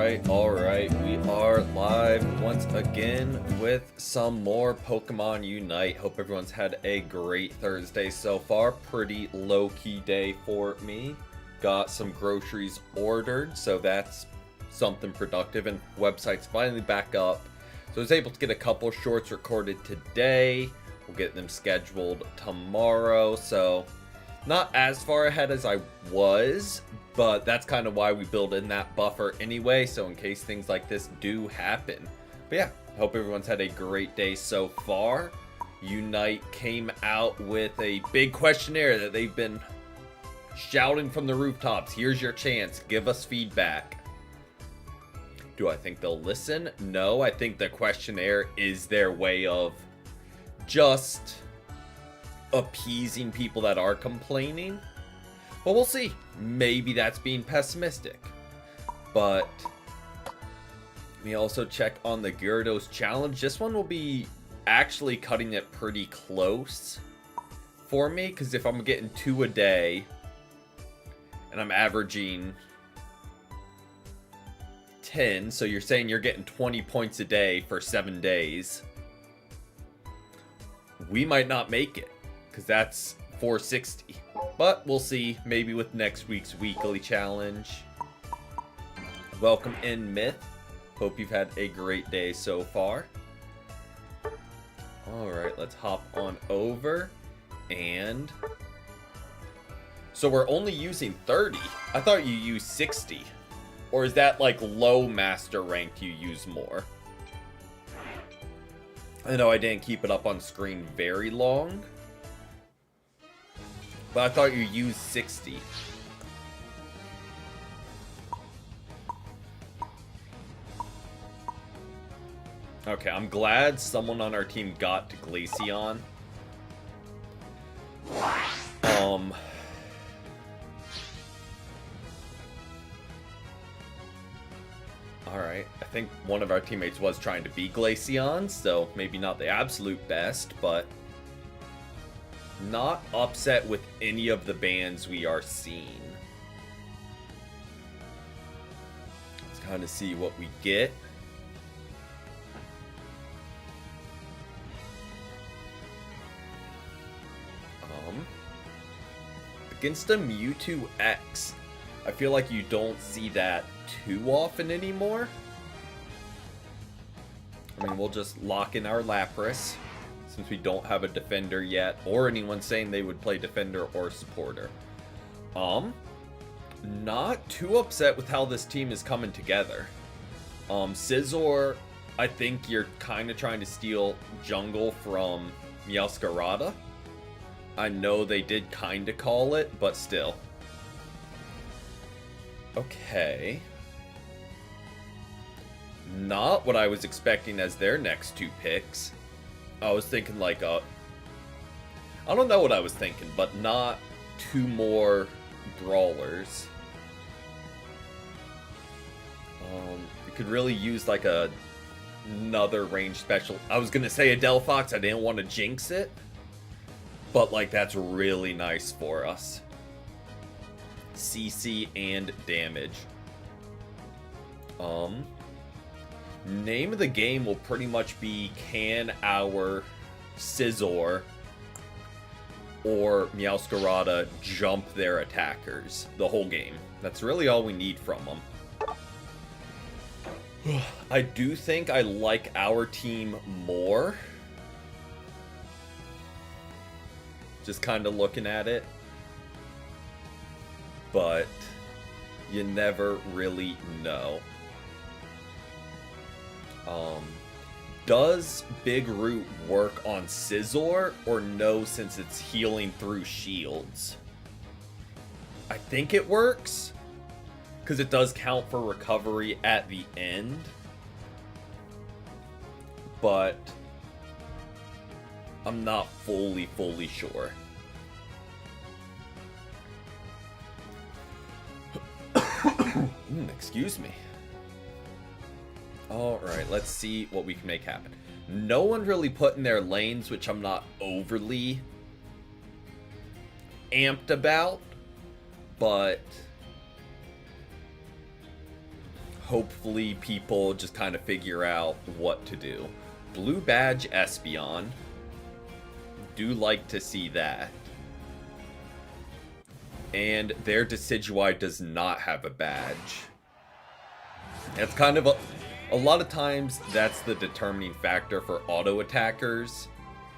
Alright, we are live once again with some more Pokemon Unite. Hope everyone's had a great Thursday so far. Pretty low-key day for me. Got some groceries ordered, so that's something productive, and website's finally back up. So I was able to get a couple shorts recorded today. We'll get them scheduled tomorrow, so not as far ahead as I was, but that's kind of why we build in that buffer anyway, so in case things like this do happen. But yeah, hope everyone's had a great day so far. Unite came out with a big questionnaire that they've been shouting from the rooftops. Here's your chance. Give us feedback. Do I think they'll listen? No, I think the questionnaire is their way of just appeasing people that are complaining. But we'll see. Maybe that's being pessimistic. But let me also check on the Gyarados challenge. This one will be actually cutting it pretty close for me, because if I'm getting 2 a day and I'm averaging 10, so you're saying you're getting 20 points a day for 7 days, we might not make it, because that's 460. But we'll see, maybe with next week's weekly challenge. Welcome in, Myth. Hope you've had a great day so far. Alright, let's hop on over. And so we're only using 30. I thought you used 60. Or is that like low master ranked you use more? I know I didn't keep it up on screen very long, but I thought you used 60. Okay, I'm glad someone on our team got to Glaceon. Alright, I think one of our teammates was trying to be Glaceon, so maybe not the absolute best, but not upset with any of the bans we are seeing. Let's kind of see what we get. Against a Mewtwo X, I feel like you don't see that too often anymore. I mean, we'll just lock in our Lapras, since we don't have a defender yet, or anyone saying they would play defender or supporter. Not too upset with how this team is coming together. Scizor, I think you're kind of trying to steal jungle from Meowscarada. I know they did kind of call it, but still. Okay. Not what I was expecting as their next 2 picks. I was thinking like I don't know what I was thinking, but not 2 more brawlers. We could really use like another range special. I was gonna say a Delphox, I didn't want to jinx it, but like that's really nice for us. CC and damage. Name of the game will pretty much be, can our Scizor or Meowscarada jump their attackers the whole game? That's really all we need from them. I do think I like our team more. Just kind of looking at it. But you never really know. Does Big Root work on Scizor or no, since it's healing through shields? I think it works, because it does count for recovery at the end. But I'm not fully sure. Excuse me. Alright, let's see what we can make happen. No one really put in their lanes, which I'm not overly amped about, but hopefully people just kind of figure out what to do. Blue badge Espeon. Do like to see that. And their Decidueye does not have a badge. It's kind of a lot of times that's the determining factor for auto attackers.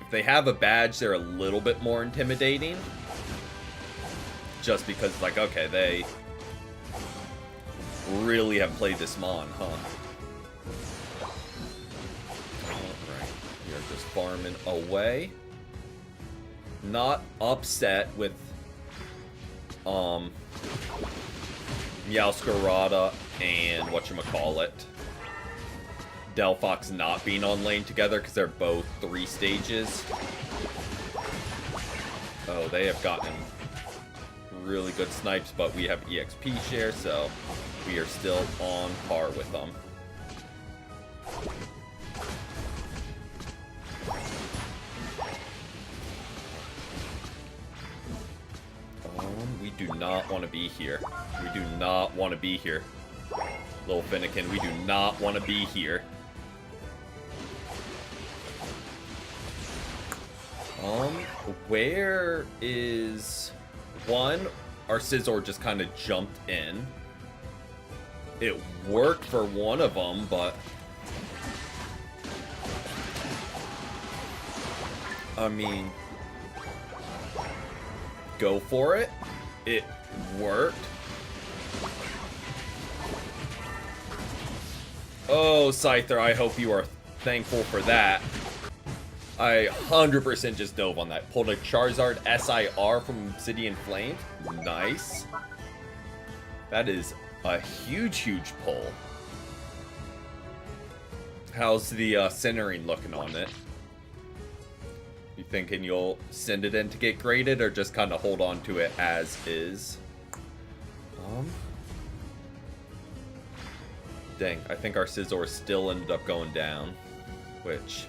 If they have a badge, they're a little bit more intimidating. Just because, like, okay, they really have played this Mon, huh? Alright, we are just farming away. Not upset with Meowscarada and whatchamacallit, Delphox not being on lane together because they're both 3 stages. Oh, they have gotten really good snipes, but we have EXP share, so we are still on par with them. We do not want to be here. We do not want to be here. Little Finnegan, we do not want to be here. Where is one? Our Scizor just kind of jumped in. It worked for one of them, but I mean, go for it. It worked. Oh, Scyther, I hope you are thankful for that. I 100% just dove on that. Pulled a Charizard SIR from Obsidian Flame. Nice. That is a huge, huge pull. How's the centering looking on it? You thinking you'll send it in to get graded, or just kind of hold on to it as is? Dang, I think our Scizor still ended up going down, which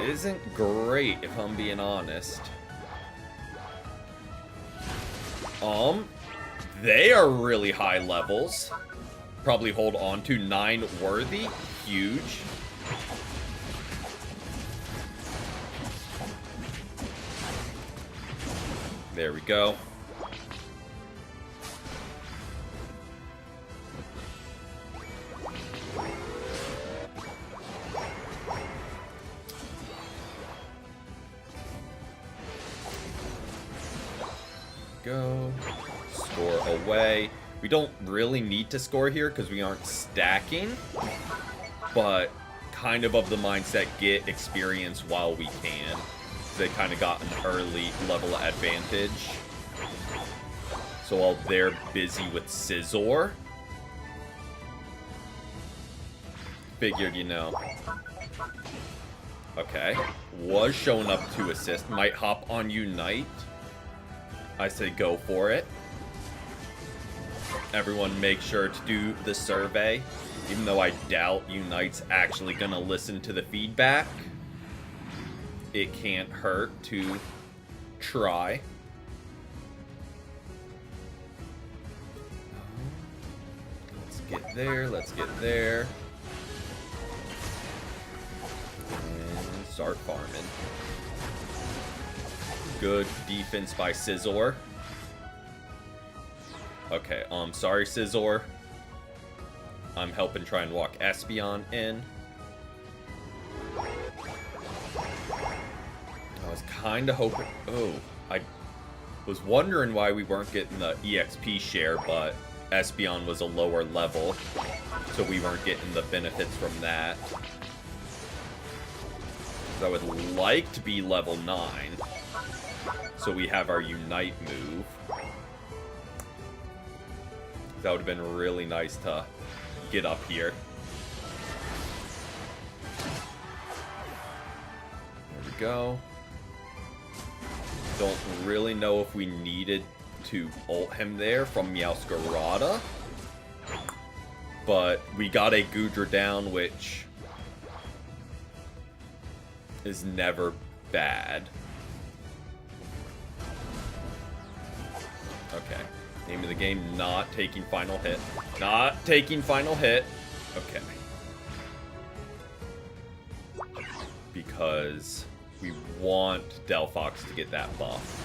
isn't great if I'm being honest. They are really high levels. Probably hold on to 9 worthy. Huge. There we go. Go. Score away. We don't really need to score here because we aren't stacking, but kind of the mindset, get experience while we can. They kind of got an early level advantage. So while they're busy with Scizor, figured, you know. Okay. Was showing up to assist. Might hop on Unite. I say go for it. Everyone make sure to do the survey. Even though I doubt Unite's actually gonna listen to the feedback, it can't hurt to try. Let's get there, let's get there. And start farming. Good defense by Scizor. Okay, sorry Scizor. I'm helping try and walk Espeon in. I was kind of hoping... Oh, I was wondering why we weren't getting the EXP share, but Espeon was a lower level, so we weren't getting the benefits from that. I would like to be level 9, so we have our Unite move. That would have been really nice to get up here. There we go. Don't really know if we needed to ult him there from Meowscarada, but we got a Goodra down, which is never bad. Okay. Name of the game, not taking final hit. Not taking final hit. Okay. Because we want Delphox to get that buff.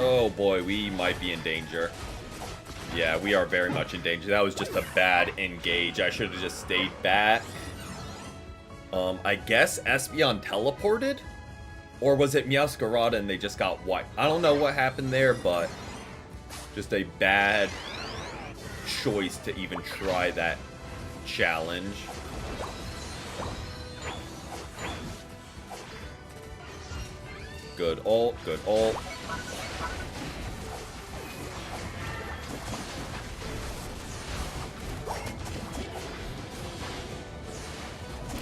Oh boy, we might be in danger. Yeah, we are very much in danger. That was just a bad engage. I should have just stayed back. I guess Espeon teleported? Or was it Meowscarada and they just got wiped? I don't know what happened there, but just a bad choice to even try that challenge. Good ult, good ult.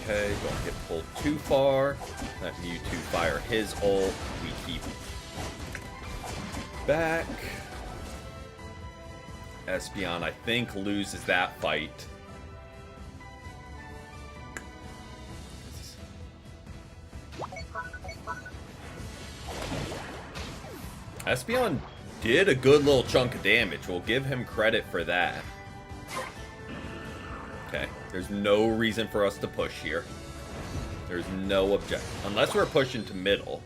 Okay, don't get pulled too far. Let Mewtwo fire his ult. We keep back. Espeon, I think, loses that fight. Espeon did a good little chunk of damage. We'll give him credit for that. Okay, there's no reason for us to push here. There's no objective. Unless we're pushing to middle.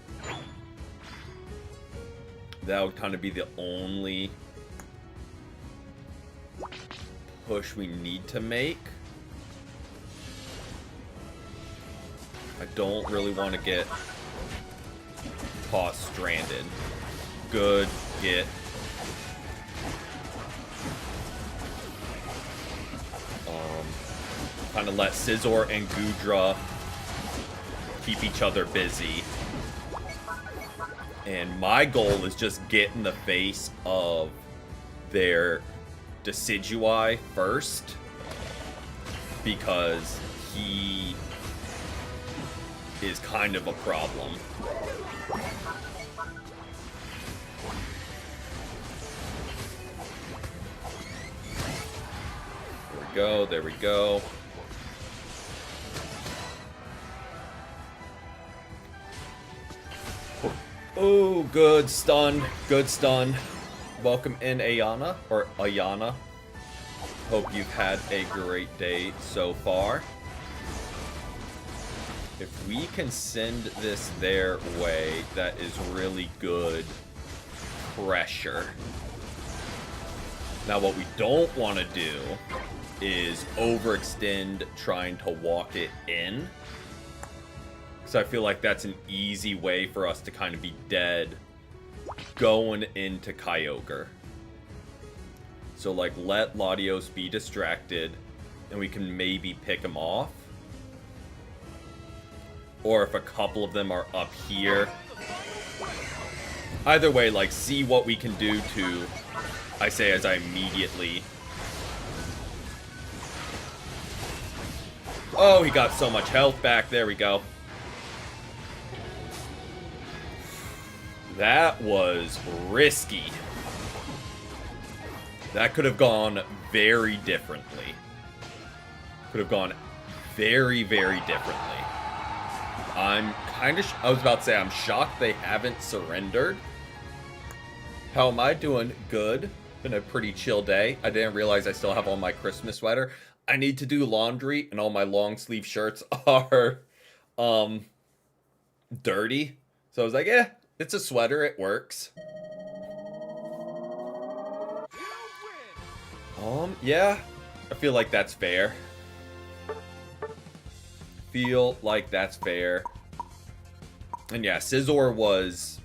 That would kind of be the only push we need to make. I don't really want to get caught stranded. Good get. Kind of let Scizor and Goodra keep each other busy. And my goal is just get in the face of their Decidueye first. Because he is kind of a problem. There we go, there we go. Oh, good stun. Good stun. Welcome in, Ayana. Or Ayana. Hope you've had a great day so far. If we can send this their way, that is really good pressure. Now, what we don't want to do is overextend trying to walk it in. So I feel like that's an easy way for us to kind of be dead going into Kyogre. So like let Latios be distracted and we can maybe pick him off. Or if a couple of them are up here. Either way, like see what we can do to, I say as I immediately... Oh, he got so much health back. There we go. That was risky. That could have gone very differently. Could have gone very, very differently. I'm kind of... I was about to say, I'm shocked they haven't surrendered. How am I doing? Good. Been a pretty chill day. I didn't realize I still have on my Christmas sweater. I need to do laundry, and all my long sleeve shirts are, dirty. So I was like, eh. It's a sweater, it works. Yeah. I feel like that's fair. Feel like that's fair. And yeah, Scizor was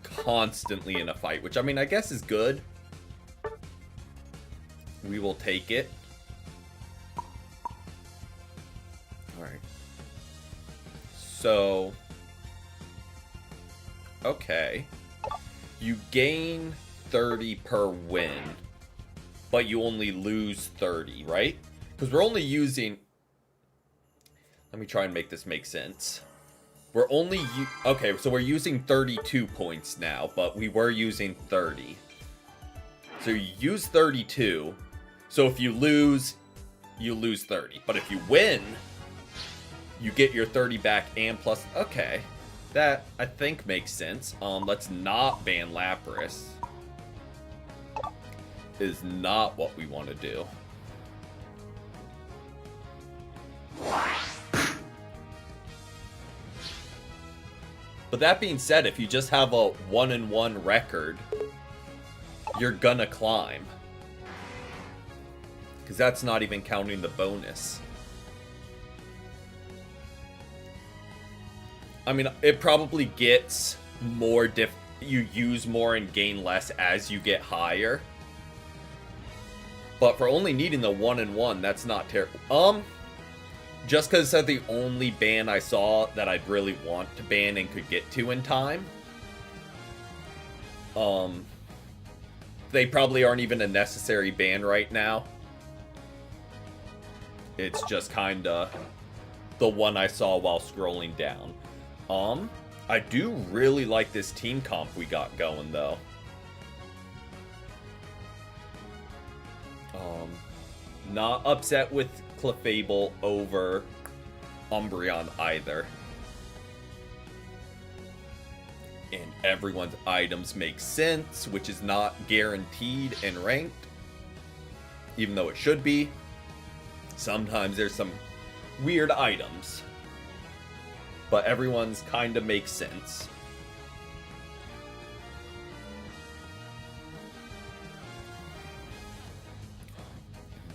constantly in a fight, which I mean, I guess is good. We will take it. Alright. So... Okay. You gain 30 per win, but you only lose 30, right? Because we're only using... Let me try and make this make sense. We're only... Okay, so we're using 32 points now, but we were using 30. So you use 32. So if you lose 30. But if you win, you get your 30 back and plus... Okay. That, I think, makes sense. Let's not ban Lapras. Is not what we want to do. But that being said, if you just have a 1-1 record, you're gonna climb. Because that's not even counting the bonus. I mean, it probably gets more you use more and gain less as you get higher. But for only needing the 1-1, that's not terrible. Just because it's the only ban I saw that I'd really want to ban and could get to in time. They probably aren't even a necessary ban right now. It's just kinda the one I saw while scrolling down. I do really like this team comp we got going, though. Not upset with Clefable over Umbreon either. And everyone's items make sense, which is not guaranteed in ranked. Even though it should be. Sometimes there's some weird items. But everyone's kind of makes sense.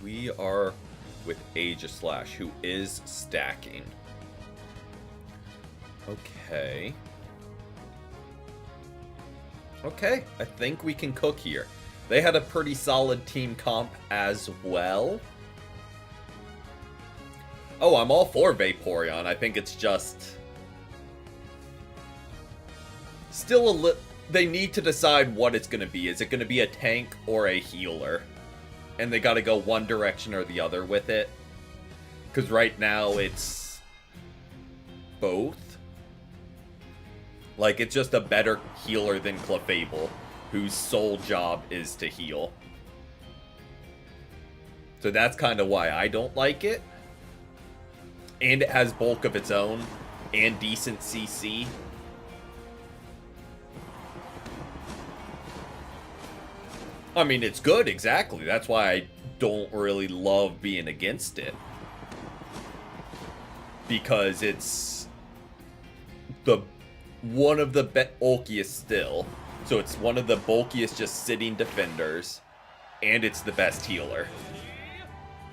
We are with Aegislash, who is stacking. Okay. Okay, I think we can cook here. They had a pretty solid team comp as well. Oh, I'm all for Vaporeon. I think it's just... still a little... They need to decide what it's going to be. Is it going to be a tank or a healer? And they got to go one direction or the other with it. Because right now it's... both. Like, it's just a better healer than Clefable, whose sole job is to heal. So that's kind of why I don't like it. And it has bulk of its own, and decent CC. I mean, it's good, exactly. That's why I don't really love being against it. Because it's one of the bulkiest still. So it's one of the bulkiest just sitting defenders. And it's the best healer.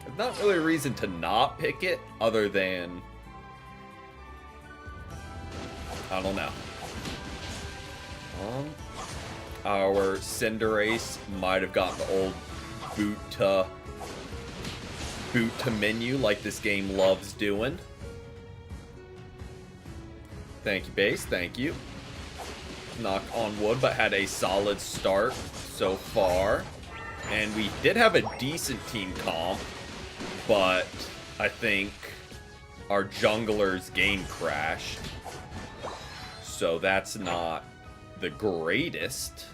There's not really a reason to not pick it, other than... I don't know. Our Cinderace might have gotten the old boot to menu like this game loves doing. Thank you, base. Thank you. Knock on wood, but had a solid start so far. And we did have a decent team comp, but I think our jungler's game crashed. So that's not the greatest,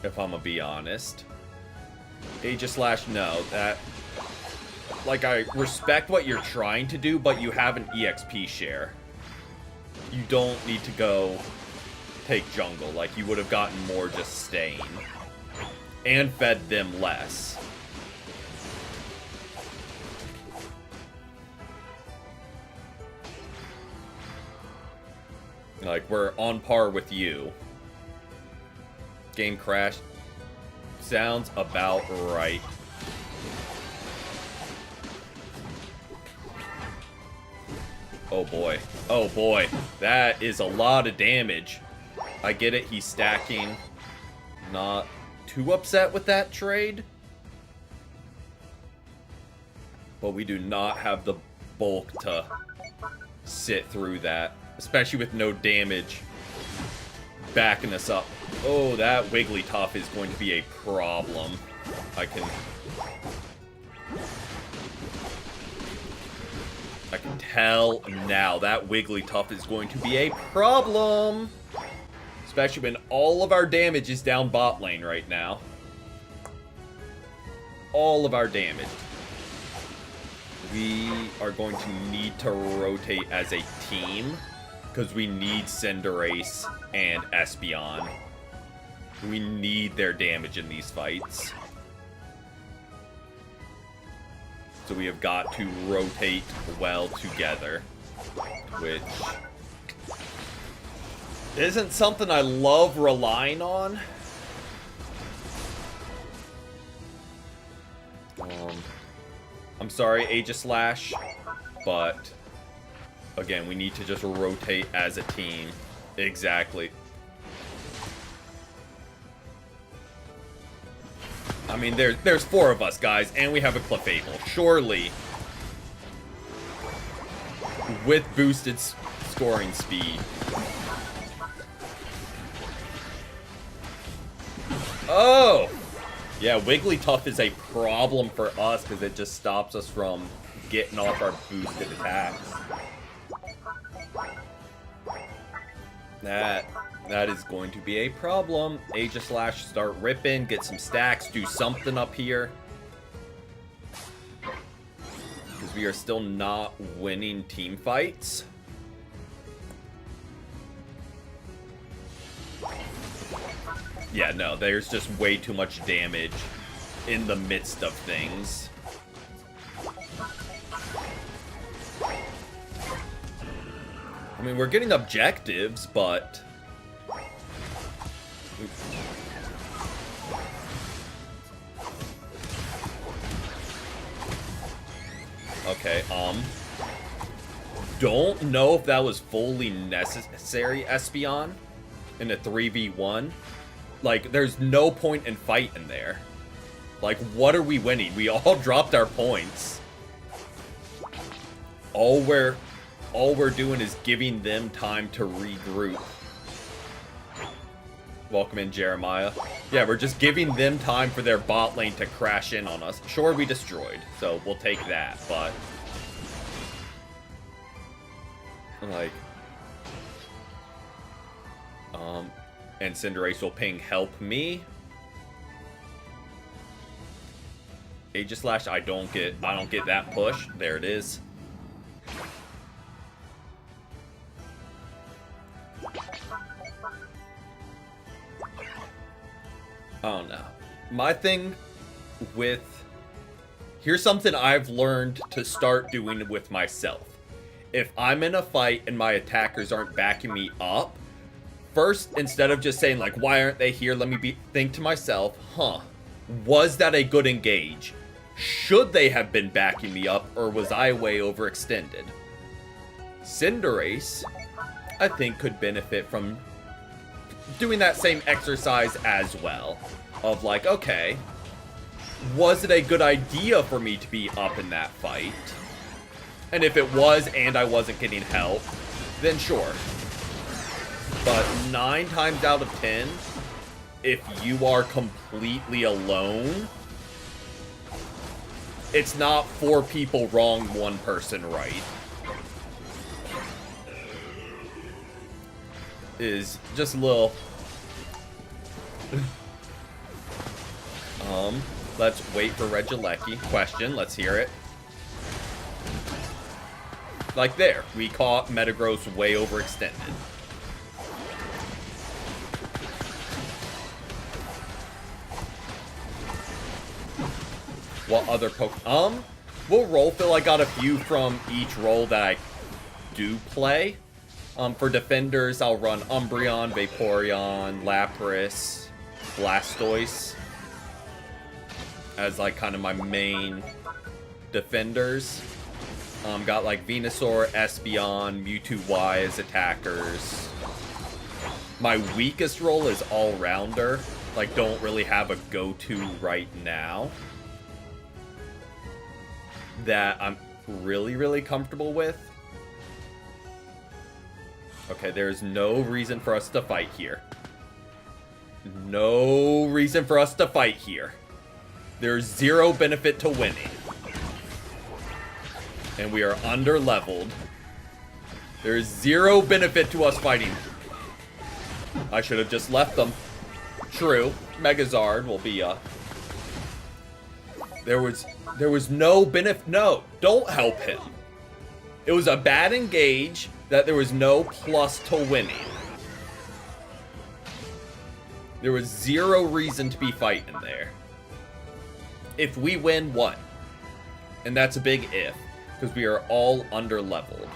if I'm gonna be honest. Aegislash, no, that... Like, I respect what you're trying to do, but you have an EXP share. You don't need to go take jungle. Like, you would have gotten more just staying. And fed them less. Like, we're on par with you. Game crash. Sounds about right. Oh boy. Oh boy. That is a lot of damage. I get it, he's stacking. Not too upset with that trade. But we do not have the bulk to sit through that. Especially with no damage backing us up. Oh, that Wigglytuff is going to be a problem. I can tell now that Wigglytuff is going to be a problem. Especially when all of our damage is down bot lane right now. All of our damage. We are going to need to rotate as a team, because we need Cinderace and Espeon. We need their damage in these fights. So we have got to rotate well together, which isn't something I love relying on. I'm sorry, Aegislash, but again, we need to just rotate as a team. Exactly. I mean, there's 4 of us, guys, and we have a Clefable. Surely, with boosted scoring speed. Oh! Yeah, Wigglytuff is a problem for us because it just stops us from getting off our boosted attacks. That is going to be a problem. Aegislash, start ripping, get some stacks, do something up here. Because we are still not winning team fights. Yeah, no, there's just way too much damage in the midst of things. I mean, we're getting objectives, but... Okay, don't know if that was fully necessary, Espeon, in a 3v1. Like, there's no point in fighting there. Like, what are we winning? We all dropped our points. All we're doing is giving them time to regroup. Welcome in, Jeremiah. Yeah, we're just giving them time for their bot lane to crash in on us. Sure, we destroyed, so we'll take that, but... like... and Cinderace will ping help me. Aegislash, I don't get that push. There it is. Oh no. My thing with... here's something I've learned to start doing with myself. If I'm in a fight and my attackers aren't backing me up, first, instead of just saying, like, why aren't they here? Let me think to myself, was that a good engage? Should they have been backing me up, or was I way overextended? Cinderace, I think, could benefit from doing that same exercise as well. Of like, okay, was it a good idea for me to be up in that fight? And if it was, and I wasn't getting help, then sure. But 9 times out of 10, if you are completely alone, it's not 4 people wrong, 1 person right. Is just a little... let's wait for Regieleki. Question, let's hear it. Like there, we caught Metagross way overextended. What other we'll roll fill. I got a few from each role that I do play. For defenders, I'll run Umbreon, Vaporeon, Lapras, Blastoise as like kind of my main defenders. Got like Venusaur, Espeon, Mewtwo Y as attackers. My weakest role is All-Rounder. Like, don't really have a go-to right now that I'm really, really comfortable with. Okay, there's no reason for us to fight here. No reason for us to fight here. There's 0 benefit to winning. And we are under-leveled. There's 0 benefit to us fighting. I should have just left them. True. Megazard will be There was no benefit. No, don't help him. It was a bad engage that there was no plus to winning. There was zero reason to be fighting there. If we win, what? And that's a big if, because we are all under-leveled.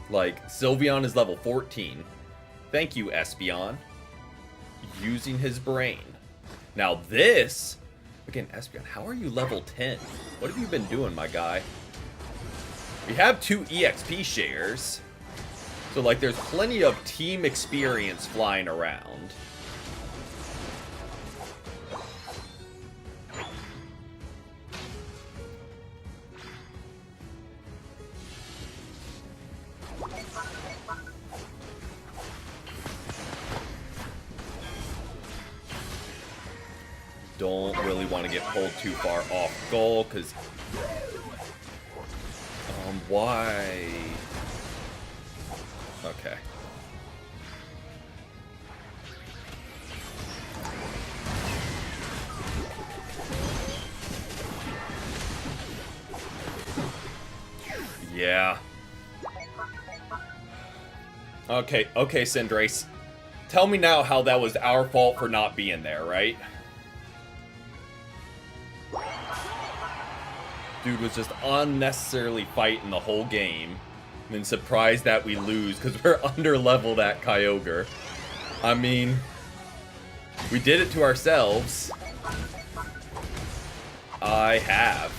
Like, Sylveon is level 14. Thank you, Espeon. Using his brain. Now this... Again, Espeon, how are you level 10? What have you been doing, my guy? We have 2 EXP shares. So, like, there's plenty of team experience flying around. Don't really want to get pulled too far off goal, because... why? Okay. Yeah. Okay, Cinderace. Tell me now how that was our fault for not being there, right? Dude was just unnecessarily fighting the whole game. And then surprised that we lose because we're under-leveled at Kyogre. I mean, we did it to ourselves. I have.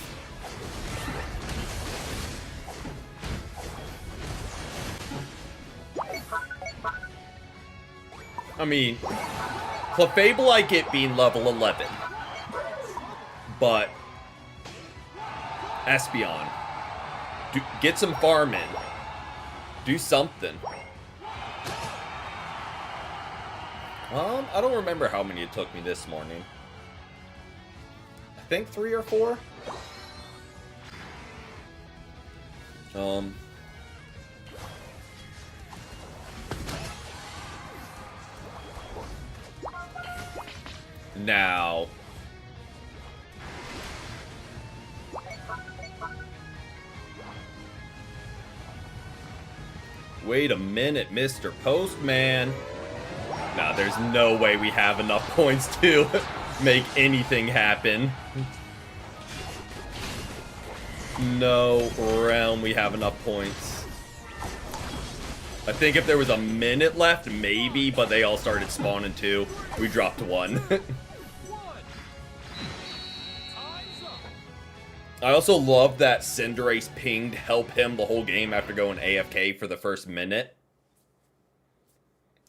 I mean, Clefable I get being level 11. But... Espeon. Get some farm in. Do something. I don't remember how many it took me this morning. I think 3 or 4. Now... Wait a minute, Mr. Postman. Nah, there's no way we have enough points to make anything happen. No realm we have enough points. I think if there was a minute left, maybe, but they all started spawning too. We dropped 1. I also love that Cinderace pinged help him the whole game after going AFK for the first minute.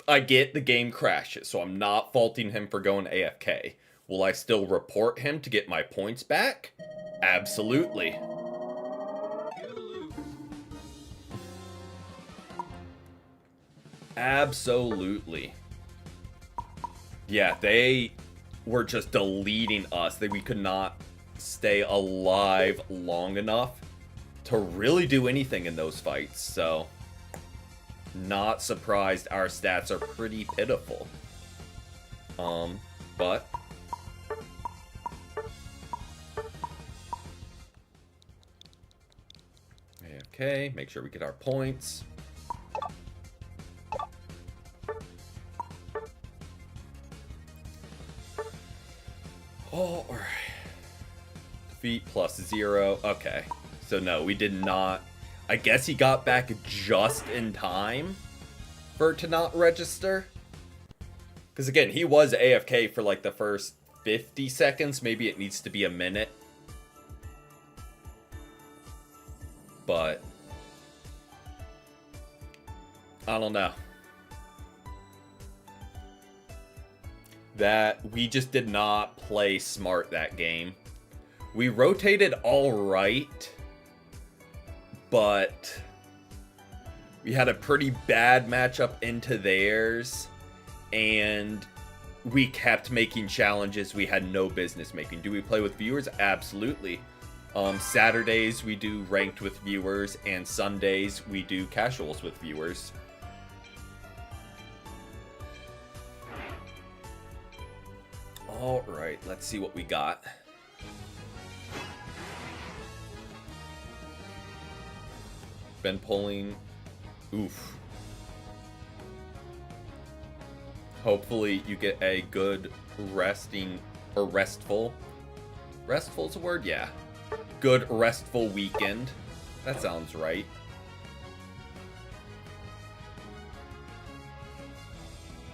I get the game crashes, so I'm not faulting him for going AFK. Will I still report him to get my points back? Absolutely. Absolutely. Yeah, they were just deleting us. We could not stay alive long enough to really do anything in those fights, so not surprised our stats are pretty pitiful. But okay, make sure we get our points. All right. Defeat plus 0. Okay. So no, we did not. I guess he got back just in time for it to not register. Because again, he was AFK for like the first 50 seconds. Maybe it needs to be a minute. But I don't know. That we just did not play smart that game. We rotated all right, but we had a pretty bad matchup into theirs, and we kept making challenges we had no business making. Do we play with viewers? Absolutely. Saturdays we do ranked with viewers, and Sundays we do casuals with viewers. Alright, let's see what we got. Been pulling... Oof. Hopefully you get a good resting... or restful... Restful's a word? Yeah. Good restful weekend. That sounds right.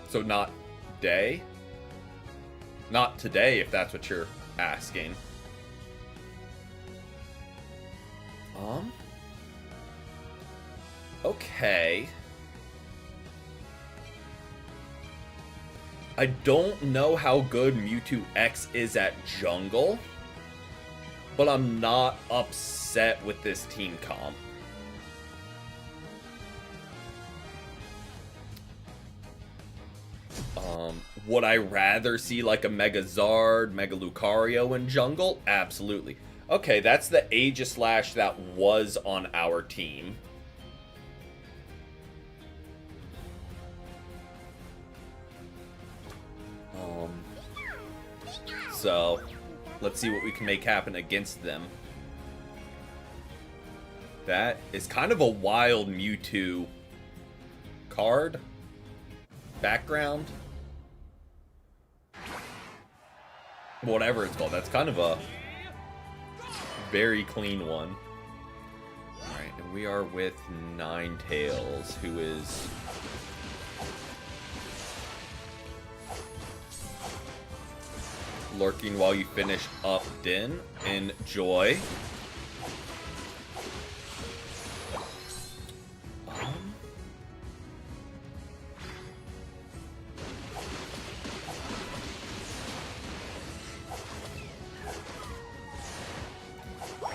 So not day? Not today, if that's what you're asking. Okay. I don't know how good Mewtwo X is at jungle, but I'm not upset with this team comp. Would I rather see like a Megazard, Mega Lucario in jungle? Absolutely. Okay, that's the Aegislash that was on our team. So, let's see what we can make happen against them. That is kind of a wild Mewtwo card. Background. Whatever it's called. That's kind of a very clean one. Alright, and we are with Ninetales, who is... lurking while you finish up Din. Enjoy.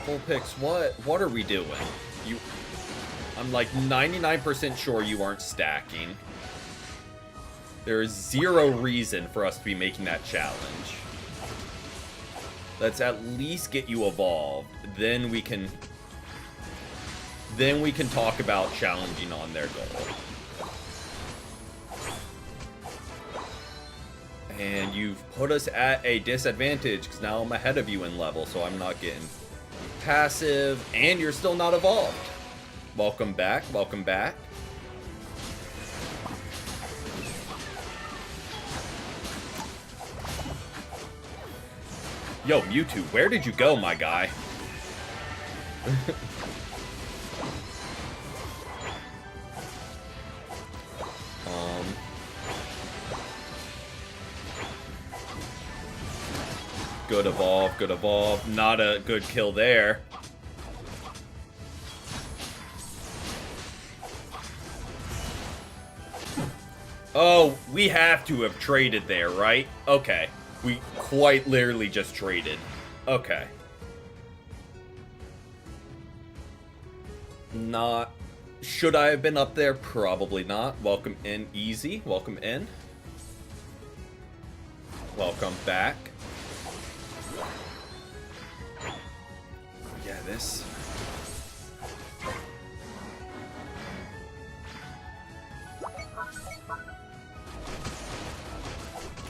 Full picks, what are we doing? I'm like 99% sure you aren't stacking. There is zero reason for us to be making that challenge. Let's at least get you evolved. Then we can talk about challenging on their goal. And you've put us at a disadvantage because now I'm ahead of you in level, so I'm not getting passive, and you're still not evolved. Welcome back, welcome back. Yo, Mewtwo, where did you go, my guy? Good evolve, good evolve. Not a good kill there. Oh, we have to have traded there, right? Okay. We quite literally just traded. Okay. Not... Should I have been up there? Probably not. Welcome in, easy. Welcome in. Welcome back. Yeah, this...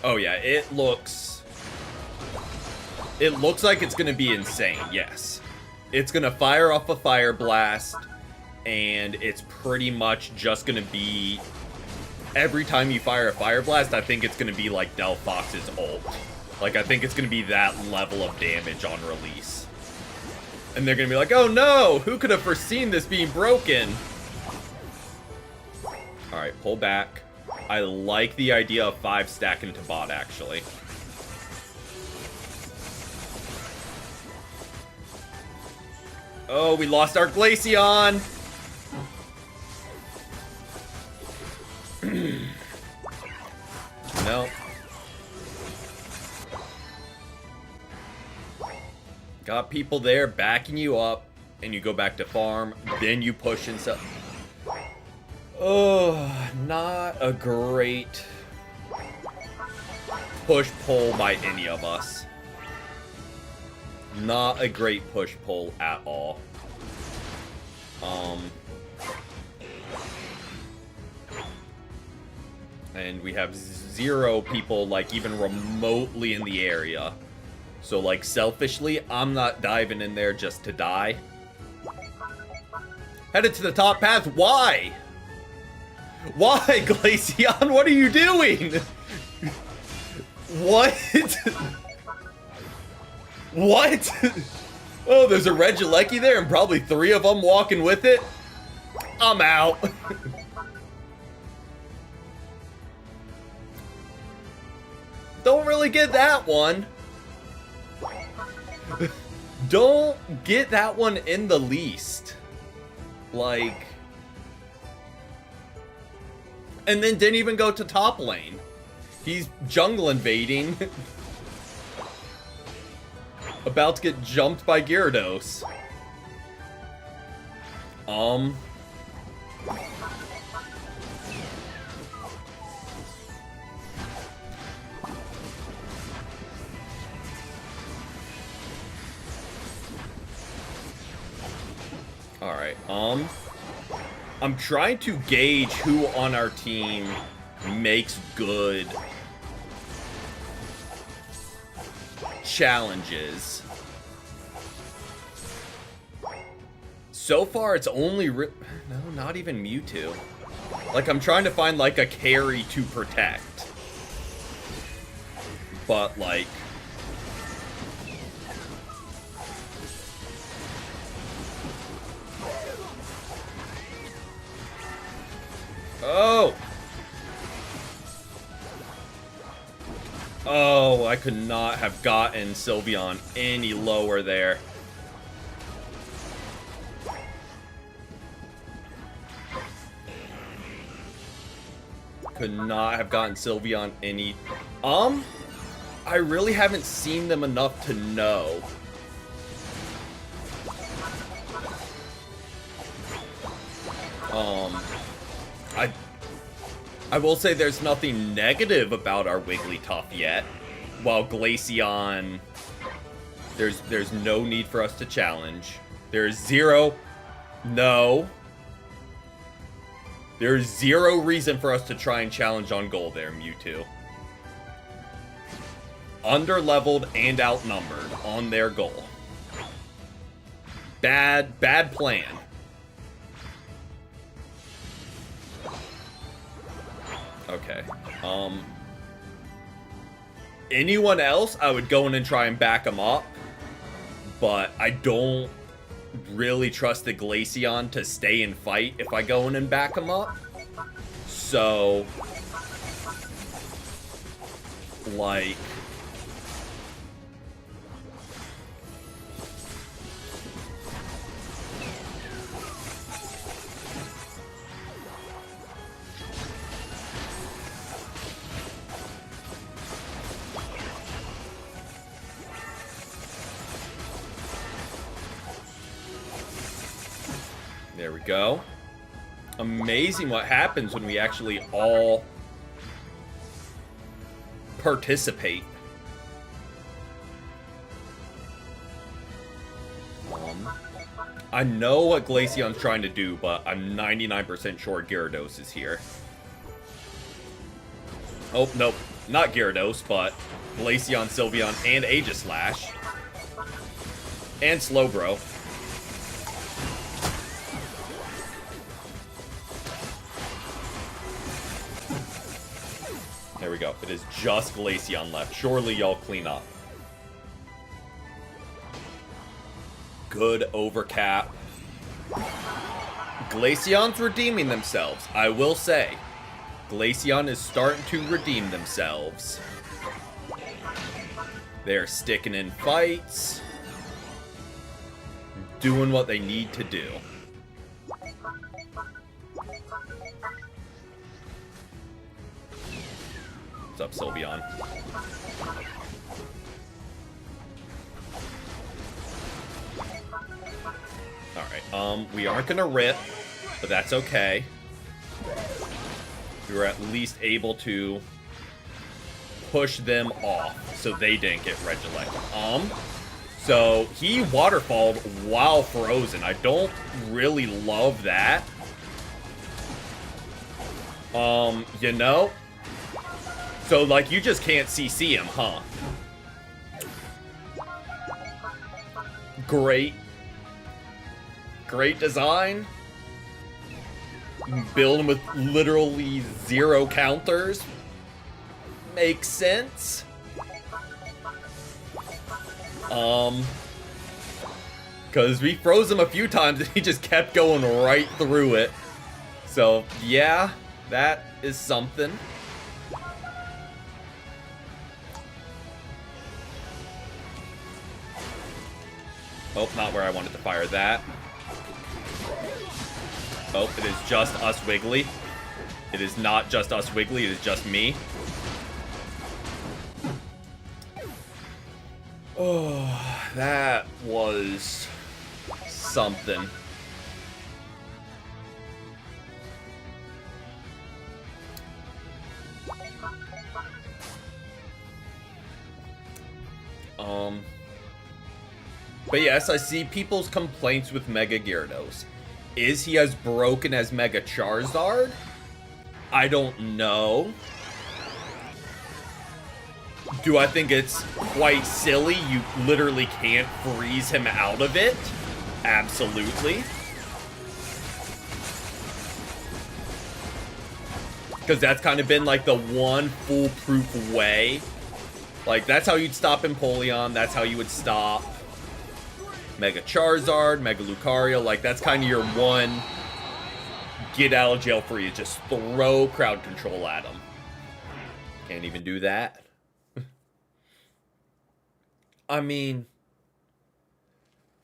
Oh yeah, it looks like it's gonna be insane, yes. It's gonna fire off a Fire Blast, and it's pretty much just gonna be... Every time you fire a Fire Blast, I think it's gonna be like Delphox's ult. Like, I think it's gonna be that level of damage on release. And they're gonna be like, oh no! Who could have foreseen this being broken? Alright, pull back. I like the idea of 5 stacking to bot, actually. Oh, we lost our Glaceon! No. Got people there backing you up, and you go back to farm, then you push and stuff. Oh, not a great push-pull by any of us. Not a great push-pull at all. And we have 0 people, like, even remotely in the area. So, like, selfishly, I'm not diving in there just to die. Headed to the top path. Why? Why, Glaceon? What are you doing? What? What? Oh, there's a Regieleki there and probably 3 of them walking with it. I'm out. Don't really get that one. Don't get that one in the least. Like... And then didn't even go to top lane. He's jungle invading. About to get jumped by Gyarados. Alright, I'm trying to gauge who on our team makes good challenges. So far, it's only no, not even Mewtwo. Like, I'm trying to find, like, a carry to protect. But, like... Oh! Oh, I could not have gotten Sylveon any lower there. Could not have gotten Sylveon any... I really haven't seen them enough to know. I will say there's nothing negative about our Wigglytuff yet. While Glaceon, there's no need for us to challenge. There's zero... No. There's 0 reason for us to try and challenge on goal there, Mewtwo. Under-leveled and outnumbered on their goal. Bad plan. Okay. Anyone else, I would go in and try and back them up. But I don't really trust the Glaceon to stay and fight if I go in and back him up. So, like... There we go. Amazing what happens when we actually all participate. I know what Glaceon's trying to do, but I'm 99% sure Gyarados is here. Oh, nope. Not Gyarados, but Glaceon, Sylveon, and Aegislash. And Slowbro. There we go. It is just Glaceon left. Surely y'all clean up. Good overcap. Glaceon's redeeming themselves, I will say. Glaceon is starting to redeem themselves. They're sticking in fights. Doing what they need to do. What's up, Sylveon? Alright, we aren't gonna rip, but that's okay. We were at least able to push them off, so they didn't get Regieleki. So he waterfalled while frozen. I don't really love that. You know? So, like, you just can't CC him, huh? Great. Great design. You can build him with literally 0 counters. Makes sense. Because we froze him a few times and he just kept going right through it. So, yeah, that is something. Oh, not where I wanted to fire that. Oh, it is just us Wiggly. It is not just us Wiggly, it is just me. Oh, that was something. But yes, I see people's complaints with Mega Gyarados. Is he as broken as Mega Charizard? I don't know. Do I think it's quite silly? You literally can't freeze him out of it? Absolutely. Because that's kind of been like the one foolproof way. Like, that's how you'd stop Empoleon. That's how you would stop Mega Charizard, Mega Lucario. Like, that's kind of your one get out of jail free. Just throw crowd control at him. Can't even do that. I mean,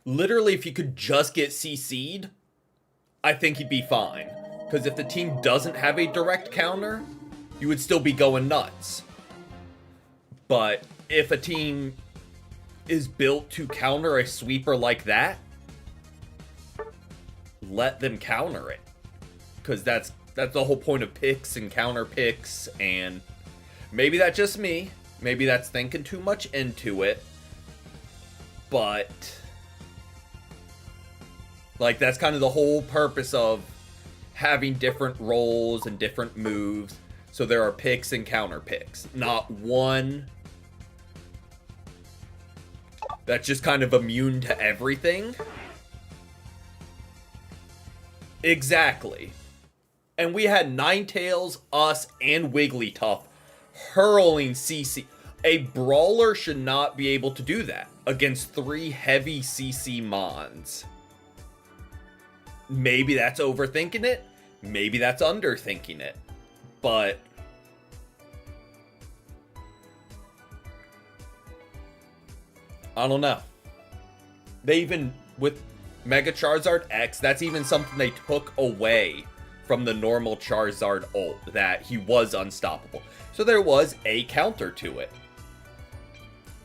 literally, if you could just get CC'd, I think he'd be fine. Because if the team doesn't have a direct counter, you would still be going nuts. But if a team is built to counter a sweeper like that, let them counter it. Because that's the whole point of picks and counter picks. And maybe that's just me. Maybe that's thinking too much into it. But, like, that's kind of the whole purpose of having different roles and different moves. So there are picks and counter picks. Not one that's just kind of immune to everything. Exactly. And we had Ninetales, us, and Wigglytuff hurling CC. A brawler should not be able to do that against 3 heavy CC mons. Maybe that's overthinking it. Maybe that's underthinking it. But I don't know. They even, with Mega Charizard X, that's even something they took away from the normal Charizard ult, that he was unstoppable. So there was a counter to it.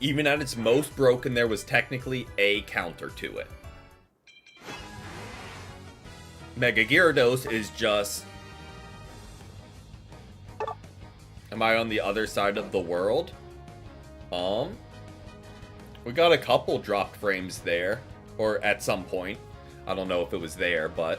Even at its most broken, there was technically a counter to it. Mega Gyarados is just... Am I on the other side of the world? We got a couple dropped frames there. Or at some point. I don't know if it was there, but...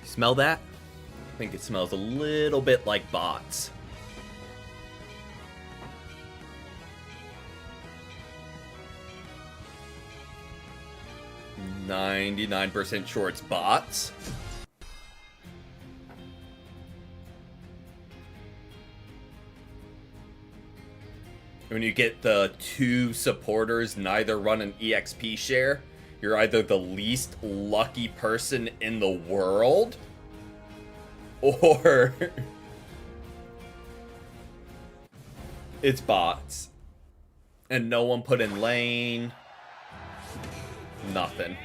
Smell that? I think it smells a little bit like bots. 99% sure it's bots. When you get the 2 supporters neither run an EXP share, you're either the least lucky person in the world, or it's bots. And no one put in lane. Nothing.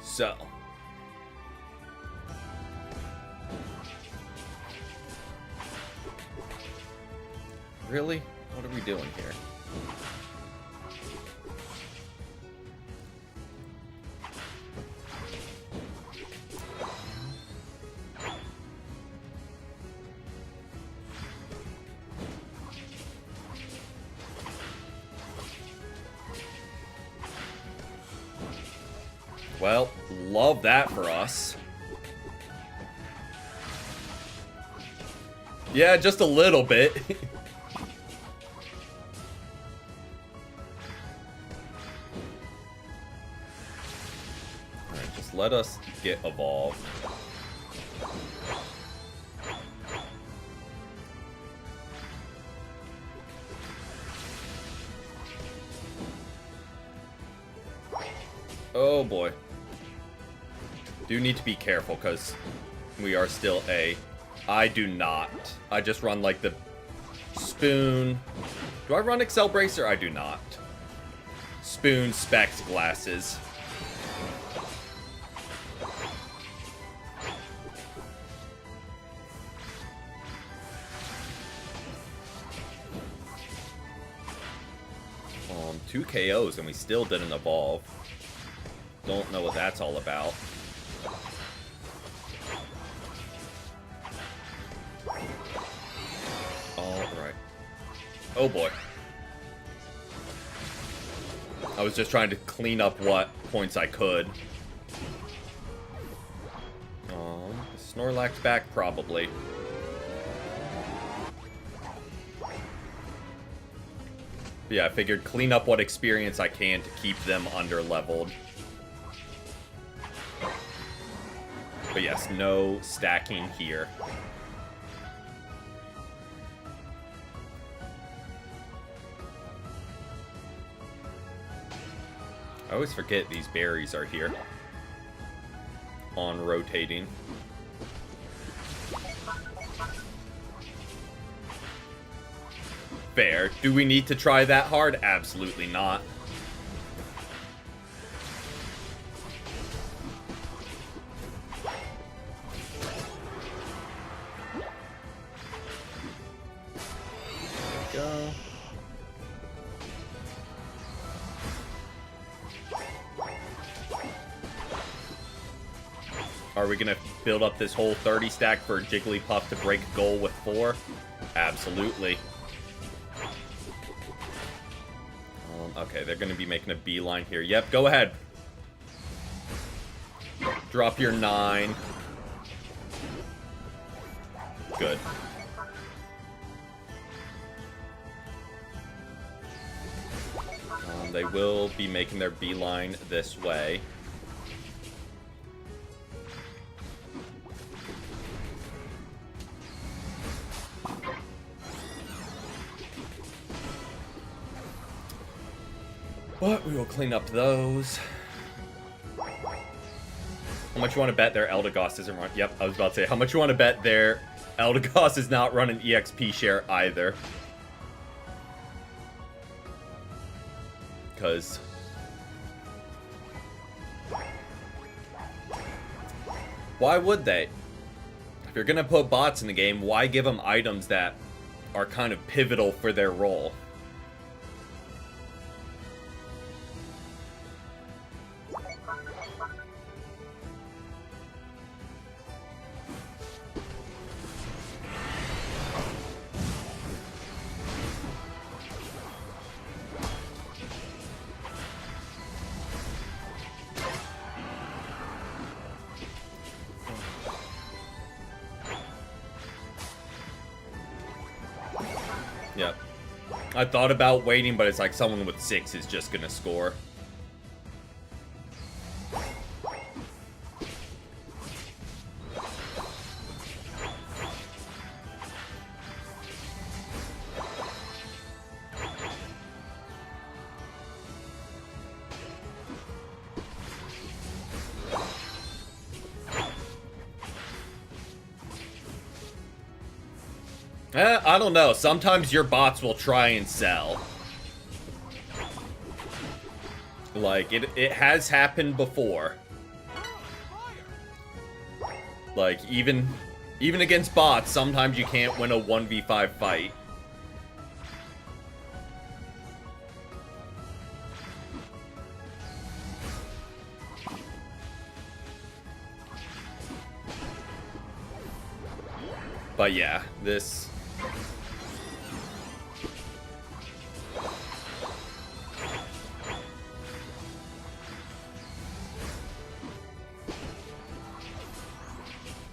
So. Really? What are we doing here? Well, love that for us. Yeah, just a little bit. Alright, just let us get evolved. Oh boy. Do need to be careful because we are still A. I do not. I just run like the spoon. Do I run Excel Bracer? I do not. Spoon, specs, glasses. Two KOs and we still didn't evolve. Don't know what that's all about. Alright. Oh boy. I was just trying to clean up what points I could. Snorlax back, probably. But yeah, I figured clean up what experience I can to keep them under-leveled. But yes, no stacking here. I always forget these berries are here. On rotating. Fair. Do we need to try that hard? Absolutely not. Go. Are we gonna build up this whole 30 stack for Jigglypuff to break goal with 4? Absolutely. Okay, they're gonna be making a beeline here. Yep, go ahead. Drop your 9. Good. They will be making their beeline this way. But we will clean up those. How much you want to bet their Eldegoss isn't running? Yep, I was about to say, how much you want to bet their Eldegoss is not running EXP share either? Because why would they? If you're gonna put bots in the game, why give them items that are kind of pivotal for their role? Yep. I thought about waiting, but it's like someone with 6 is just gonna score. I don't know. Sometimes your bots will try and sell. Like, it has happened before. Like, even against bots, sometimes you can't win a 1v5 fight. But yeah, this...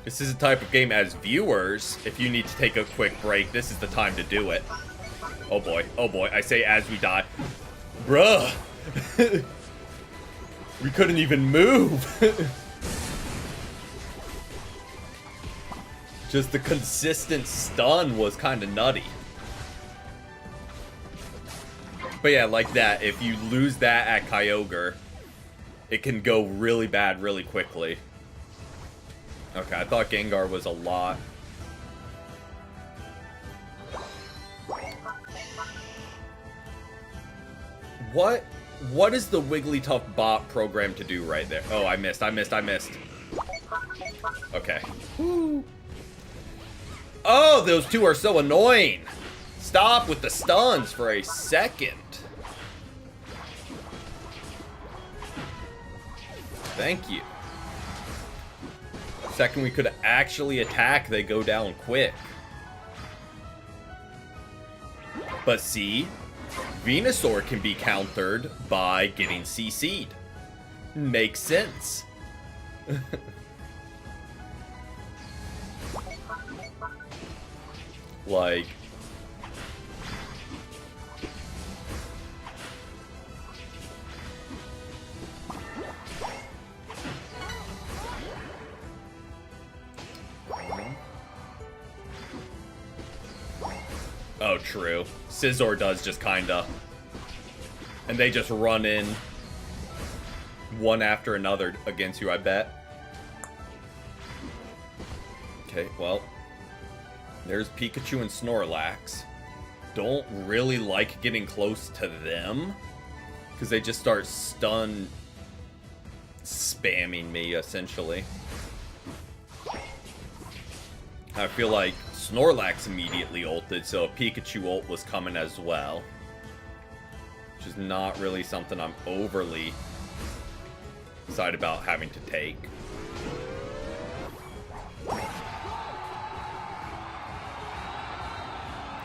This is a type of game as viewers, if you need to take a quick break, this is the time to do it. Oh boy, I say as we die. Bruh! We couldn't even move! Just the consistent stun was kind of nutty. But yeah, like that, if you lose that at Kyogre, it can go really bad really quickly. Okay, I thought Gengar was a lot. What is the Wigglytuff bot programmed to do right there? Oh, I missed. Okay. Woo. Oh, those two are so annoying. Stop with the stuns for a second. Thank you. Second we could actually attack, they go down quick. But see, Venusaur can be countered by getting CC'd. Makes sense. Like... Oh, true. Scizor does just kinda. And they just run in one after another against you, I bet. Okay, well. There's Pikachu and Snorlax. Don't really like getting close to them, because they just start stun spamming me, essentially. I feel like Snorlax immediately ulted, so a Pikachu ult was coming as well. Which is not really something I'm overly excited about having to take.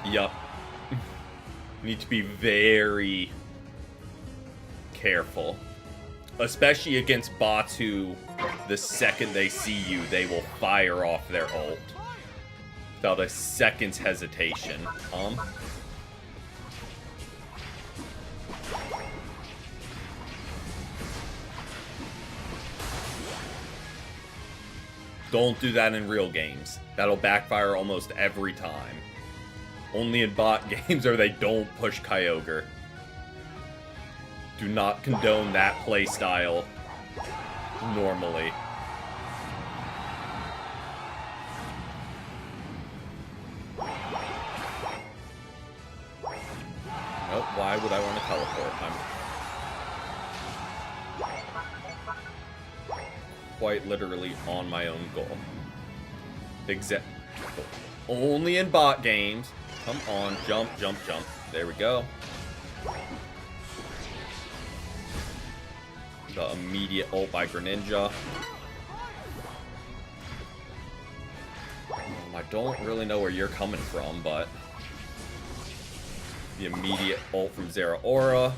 Yup. Need to be very careful. Especially against bots who, the second they see you, they will fire off their ult. Without a second's hesitation. Don't do that in real games. That'll backfire almost every time. Only in bot games or they don't push Kyogre. Do not condone that playstyle normally. Nope, why would I want to teleport? I'm quite literally on my own goal. Only in bot games. Come on, jump, jump, jump. There we go. The immediate ult by Greninja. I don't really know where you're coming from, but... The immediate ult from Zeraora.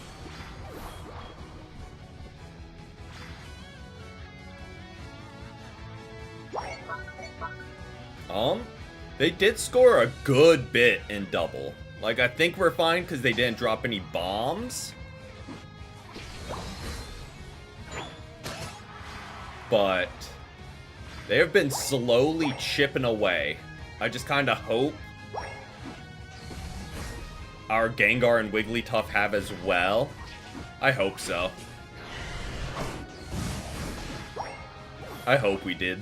They did score a good bit in double. Like, I think we're fine because they didn't drop any bombs. But they have been slowly chipping away. I just kind of hope our Gengar and Wigglytuff have as well. I hope so. I hope we did.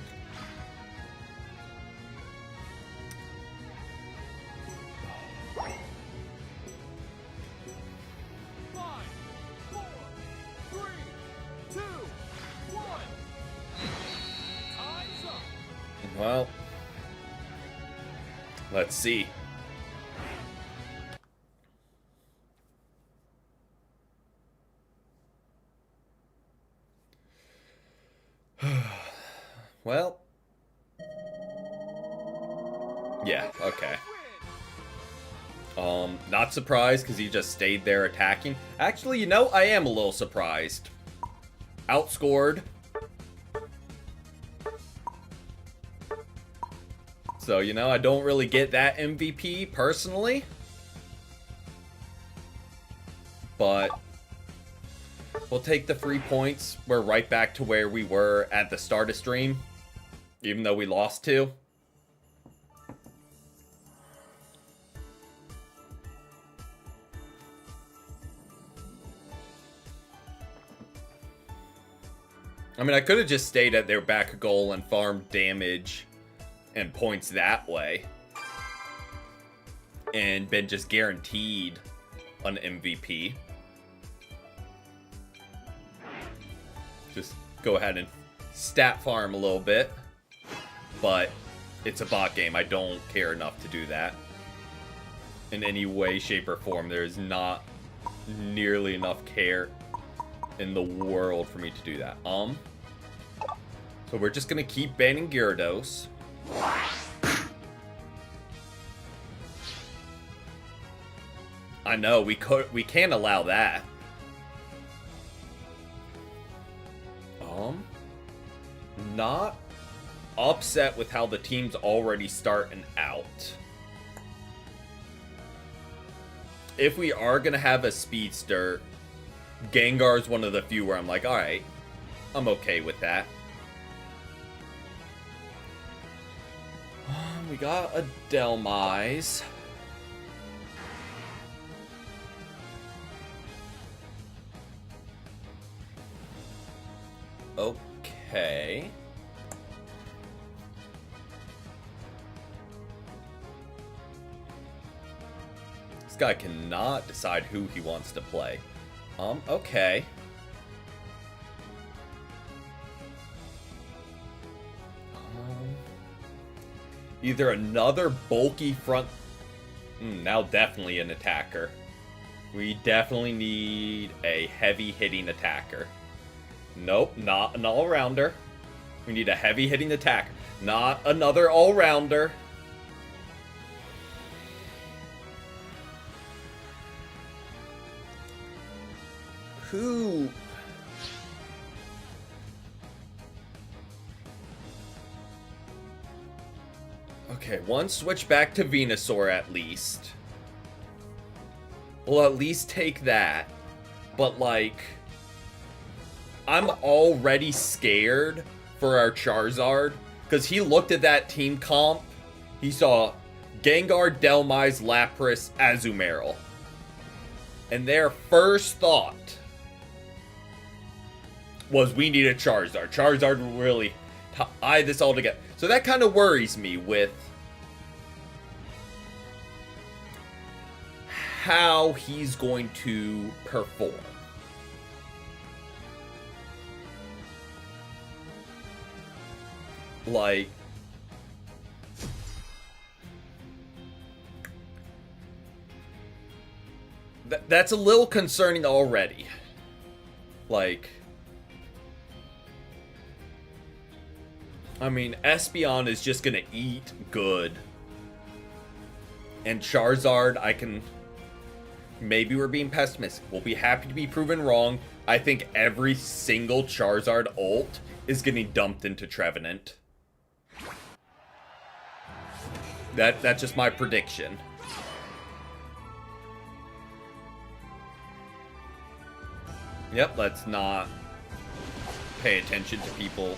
Well, let's see. Well, Yeah, okay. Not surprised because he just stayed there attacking. Actually, you know, I am a little surprised. Outscored. So, you know, I don't really get that MVP personally. But we'll take the 3 points. We're right back to where we were at the start of stream. Even though we lost 2. I mean, I could have just stayed at their back goal and farmed damage and points that way. And been just guaranteed an MVP. Just go ahead and stat farm a little bit. But it's a bot game. I don't care enough to do that. In any way, shape, or form. There's not nearly enough care in the world for me to do that. So we're just gonna keep banning Gyarados. I know, we can't allow that. Not upset with how the team's already starting out. If we are gonna have a speedster, Gengar's one of the few where I'm like, alright, I'm okay with that. We got a Dhelmise. Okay. This guy cannot decide who he wants to play. Okay. Either another bulky front... now definitely an attacker. We definitely need a heavy-hitting attacker. Nope, not an all-rounder. We need a heavy-hitting attacker. Not another all-rounder. Who... Okay, one switch back to Venusaur at least. We'll at least take that. But, like... I'm already scared for our Charizard. Because he looked at that team comp. He saw Gengar, Dhelmise, Lapras, Azumarill. And their first thought was we need a Charizard. Charizard will really tie this all together. So that kind of worries me with how he's going to perform. Like, that's a little concerning already. Like, I mean, Espeon is just gonna eat good. And Charizard, I can... Maybe we're being pessimistic. We'll be happy to be proven wrong. I think every single Charizard ult is getting dumped into Trevenant. That's just my prediction. Yep, let's not pay attention to people.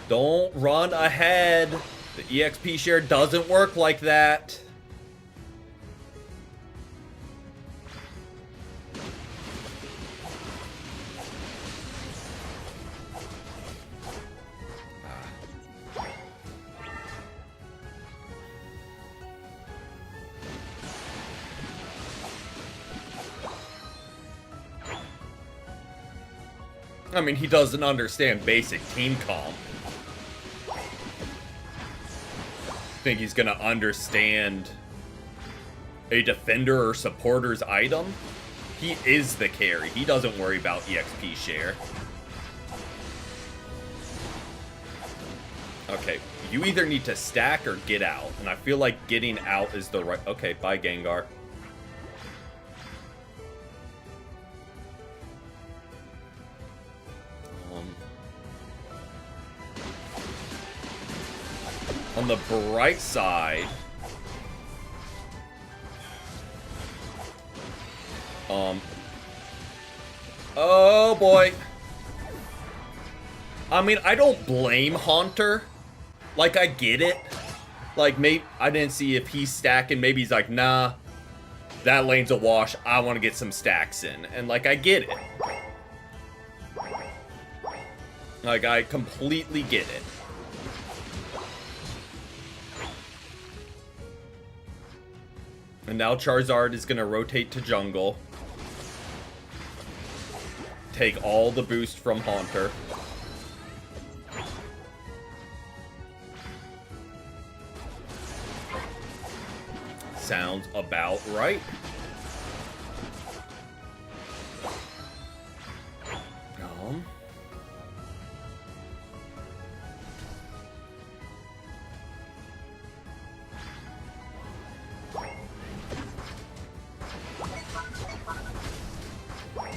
Don't run ahead. The EXP share doesn't work like that. I mean, he doesn't understand basic team comp. Think he's gonna understand a defender or supporter's item? He is the carry. He doesn't worry about EXP share. Okay, you either need to stack or get out. And I feel like getting out is the right... Okay, bye, Gengar. On the bright side... Oh, boy. I mean, I don't blame Haunter. Like, I get it. Like, maybe I didn't see if he's stacking. Maybe he's like, nah, that lane's a wash. I want to get some stacks in. And, like, I get it. Like, I completely get it. And now Charizard is going to rotate to jungle. Take all the boost from Haunter. Sounds about right.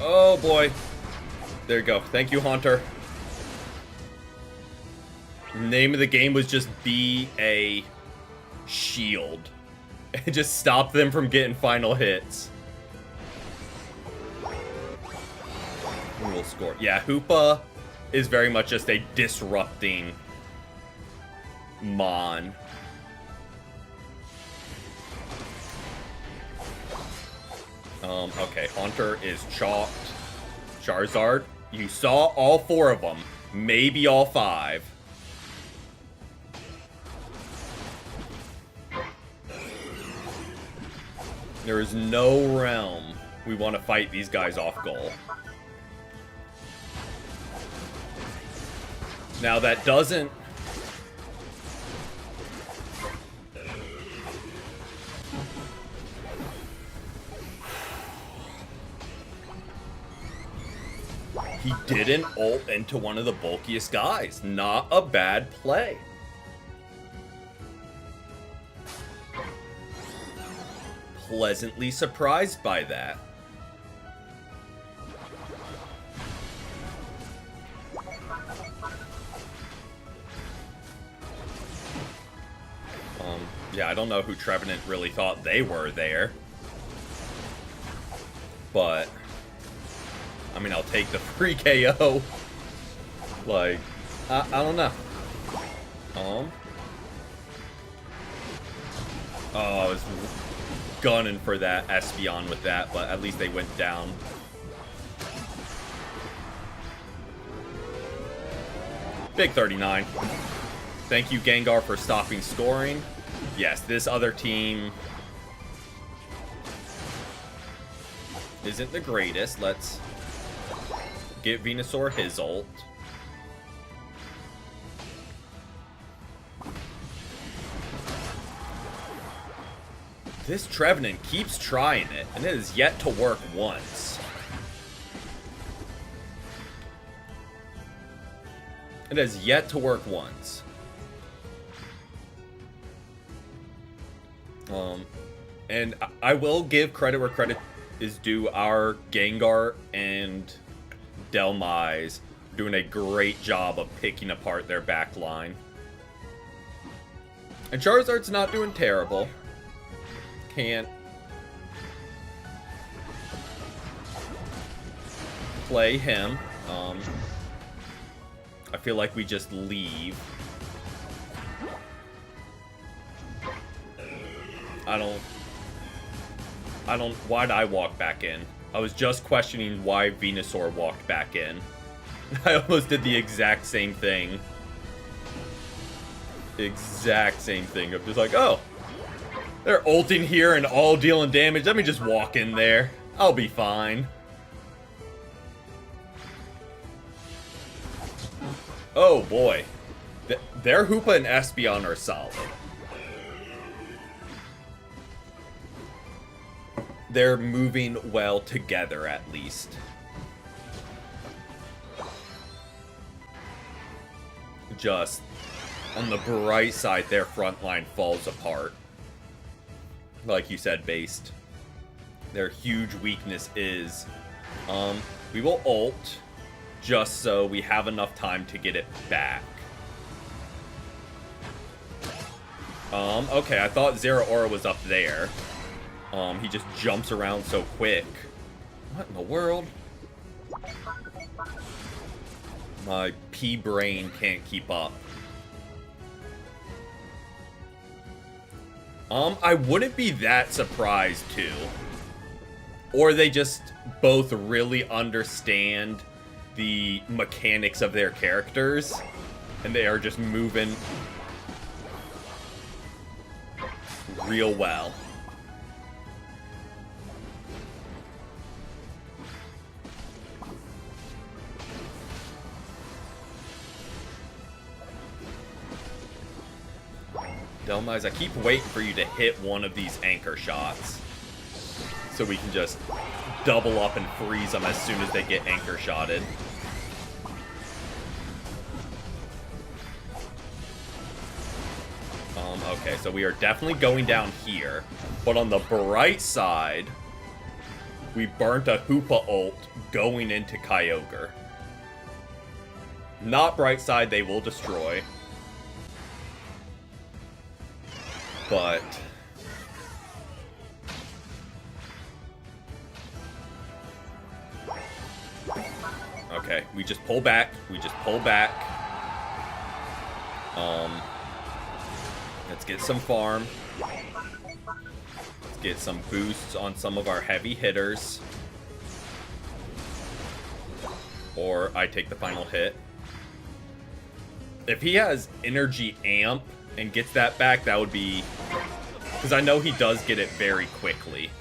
Oh boy. There you go. Thank you, Haunter. Name of the game was just be a shield. And just stop them from getting final hits. We'll score. Yeah, Hoopa is very much just a disrupting Mon. Okay, Haunter is chalked. Charizard, you saw all 4 of them. Maybe all 5. There is no realm we want to fight these guys off goal. Now that doesn't... He didn't ult into one of the bulkiest guys. Not a bad play. Pleasantly surprised by that. Yeah, I don't know who Trevenant really thought they were there. But... I mean, I'll take the free KO. Like, I don't know. Oh, I was gunning for that Espeon with that, but at least they went down. Big 39. Thank you, Gengar, for stopping scoring. Yes, this other team isn't the greatest. Let's get Venusaur his ult. This Trevenant keeps trying it, and it has yet to work once. It has yet to work once. And I will give credit where credit is due. Our Gengar and Delmise doing a great job of picking apart their back line. And Charizard's not doing terrible. Can't play him. I feel like we just leave. Why'd I walk back in? I was just questioning why Venusaur walked back in. I almost did the exact same thing. Exact same thing. I'm just like, oh, they're ulting here and all dealing damage. Let me just walk in there. I'll be fine. Oh boy. Their Hoopa and Espeon are solid. They're moving well together, at least. Just On the bright side, their front line falls apart. Like you said, Based. Their huge weakness is, we will ult, just so we have enough time to get it back. Okay, I thought Zeraora was up there. He just jumps around so quick. What in the world? My P-brain can't keep up. I wouldn't be that surprised, too. Or they just both really understand the mechanics of their characters, and they are just moving real well. Dhelmise, I keep waiting for you to hit one of these anchor shots, so we can just double up and freeze them as soon as they get anchor shotted. Okay, so we are definitely going down here, but on the bright side, we burnt a Hoopa ult going into Kyogre. Not bright side, they will destroy. But okay, we just pull back. We just pull back. Let's get some farm. Let's get some boosts on some of our heavy hitters. Or I take the final hit. If he has energy amp and gets that back, that would be... Because I know he does get it very quickly.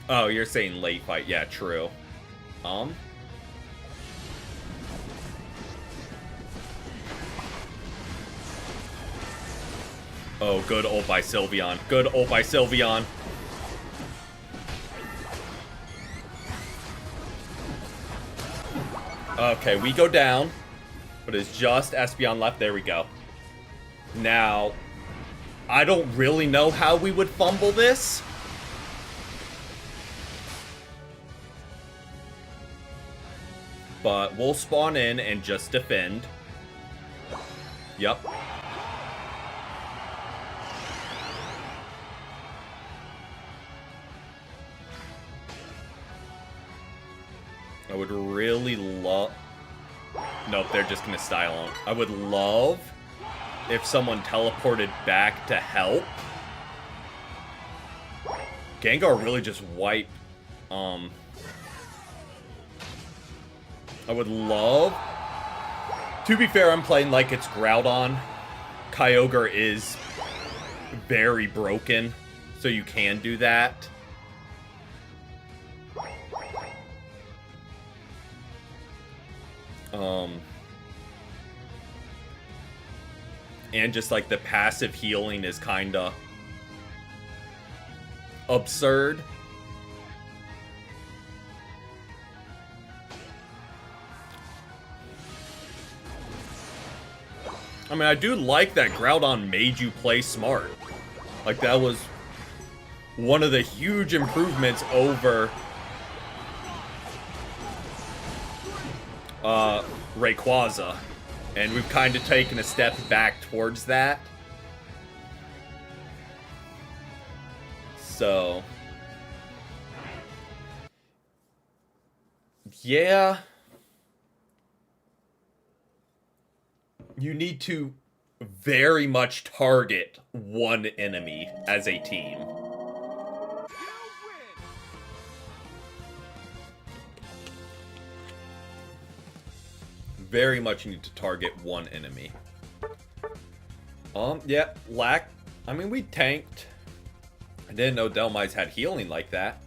Oh, you're saying late fight. Yeah, true. Oh, good ult by Sylveon. Good ult by Sylveon. Okay, we go down. But it's just Espeon left. There we go. Now, I don't really know how we would fumble this. But we'll spawn in and just defend. Yep. I would really love... Nope, they're just gonna style on. I would love if someone teleported back to help. Gengar really just wiped. I would love... To be fair, I'm playing like it's Groudon. Kyogre is very broken, so you can do that. And just like the passive healing is kinda absurd. I mean, I do like that Groudon made you play smart. Like, that was one of the huge improvements over Rayquaza. And we've kind of taken a step back towards that. So... yeah. You need to very much target one enemy as a team. Very much need to target one enemy. Yeah, lack. I mean, we tanked. I didn't know Dhelmise had healing like that.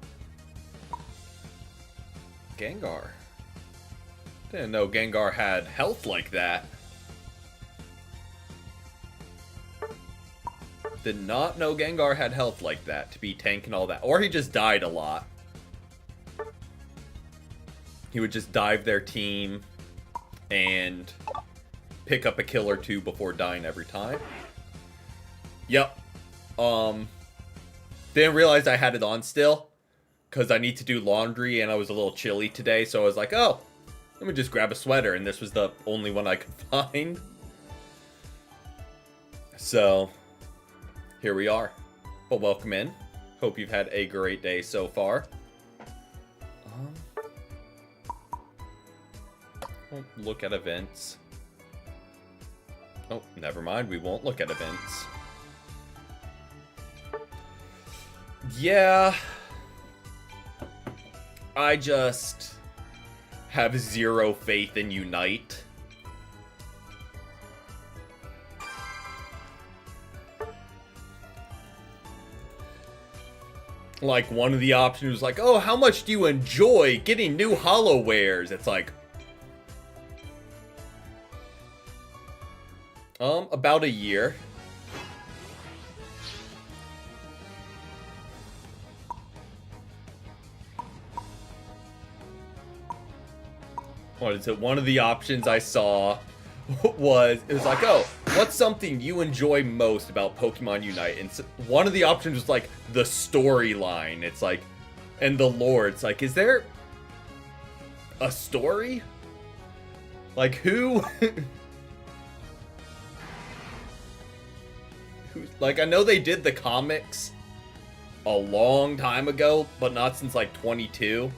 Gengar. Didn't know Gengar had health like that. Did not know Gengar had health like that to be tanking all that. Or he just died a lot. he would just dive their team and pick up a kill or two before dying every time. Yep. Didn't realize I had it on still, because I need to do laundry and I was a little chilly today, so I was like, oh, let me just grab a sweater, and this was the only one I could find. So, here we are. But welcome in. Hope you've had a great day so far. Won't look at events. Oh, never mind. We won't look at events. Yeah. I just have zero faith in Unite. Like, one of the options was like, oh, how much do you enjoy getting new HoloWares? It's like, about a year. What is it? One of the options I saw was, it was like, oh, what's something you enjoy most about Pokemon Unite? And one of the options was like the storyline. It's like, and the lore. It's like, is there a story? Like, who? Like, I know they did the comics a long time ago, but not since like 22.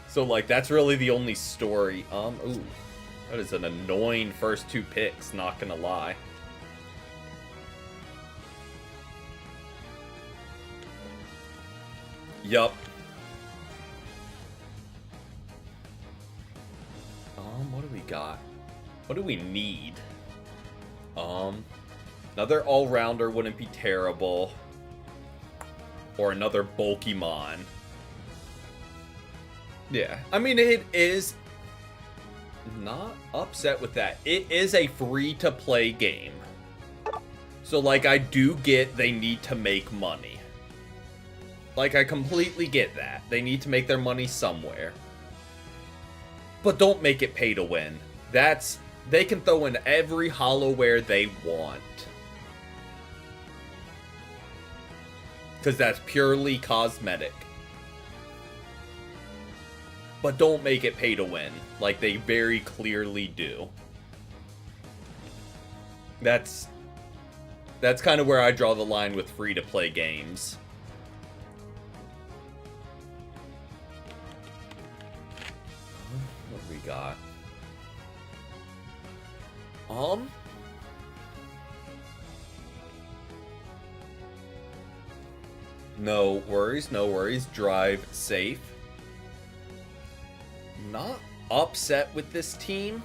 So, like, that's really the only story. Ooh. That is an annoying first two picks, not gonna lie. Yup. What do we got? What do we need? Another all-rounder wouldn't be terrible. Or another Bulkymon. Yeah, I mean, it is not upset with that. It is a free-to-play game. So, like, I do get they need to make money. Like, I completely get that. They need to make their money somewhere. But don't make it pay to win. They can throw in every HoloWare they want. Because that's purely cosmetic. But don't make it pay to win, like they very clearly do. That's kind of where I draw the line with free-to-play games. What do we got? No worries, no worries. Drive safe. Not upset with this team.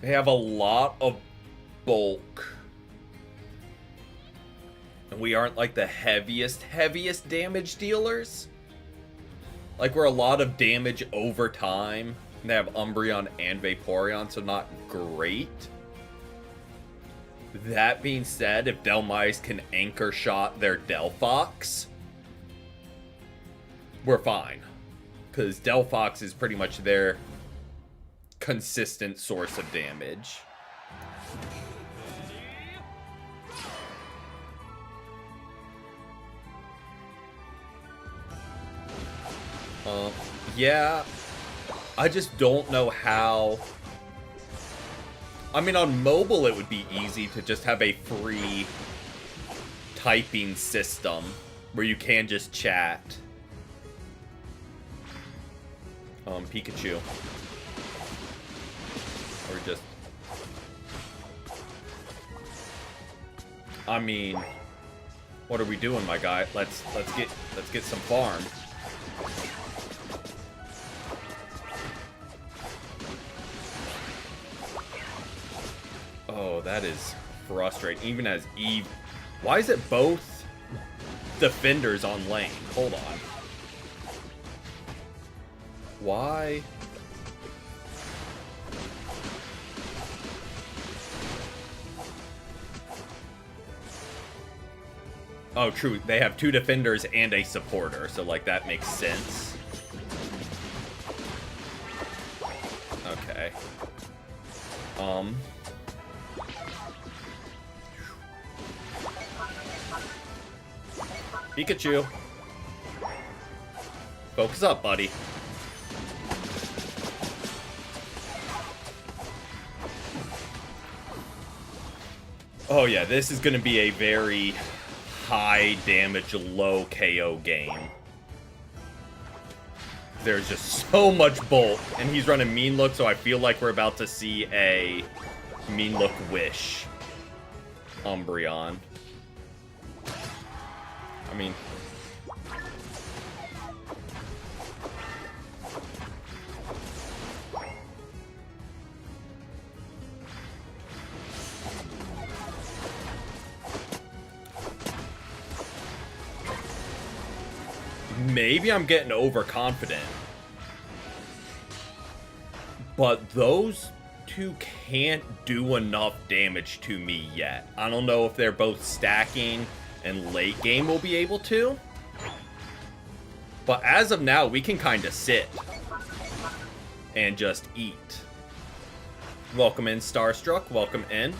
They have a lot of bulk. And we aren't like the heaviest damage dealers. Like, we're a lot of damage over time. They have Umbreon and Vaporeon, so not great. That being said, if Dhelmise can anchor shot their Delphox, we're fine. Because Delphox is pretty much their consistent source of damage. Yeah. I just don't know how. I mean, on mobile it would be easy to just have a free typing system where you can just chat. Pikachu. Or just... I mean, what are we doing, my guy? Let's get some farm. Oh, that is frustrating. Even as Eve... Why is it both defenders on lane? Hold on. Why? Oh, true. They have 2 defenders and a supporter, so, like, that makes sense. Okay. Pikachu. Focus up, buddy. Oh yeah, this is going to be a very high damage, low KO game. There's just so much bulk, and he's running Mean Look, so I feel like we're about to see a Mean Look Wish Umbreon. I mean... maybe I'm getting overconfident. But those 2 can't do enough damage to me yet. I don't know if they're both stacking and late game will be able to. But as of now, we can kind of sit and just eat. Welcome in, Starstruck. Welcome in.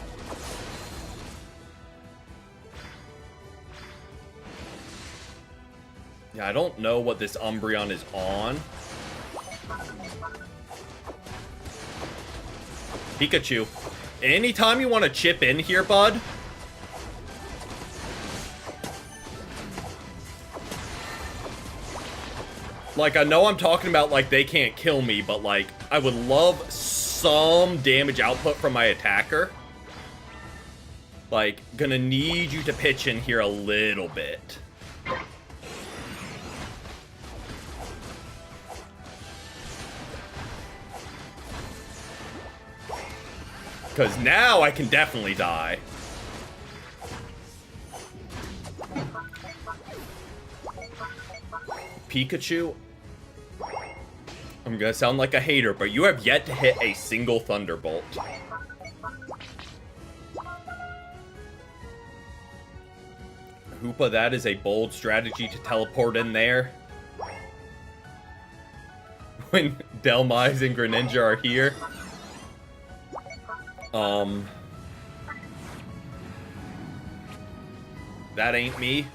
Yeah, I don't know what this Umbreon is on. Pikachu. Anytime you want to chip in here, bud. Like, I know I'm talking about, like, they can't kill me, but, like, I would love some damage output from my attacker. Like, gonna need you to pitch in here a little bit. Because now I can definitely die. Pikachu, I'm gonna sound like a hater, but you have yet to hit a single Thunderbolt. Hoopa, that is a bold strategy to teleport in there. When Dhelmise and Greninja are here. That ain't me.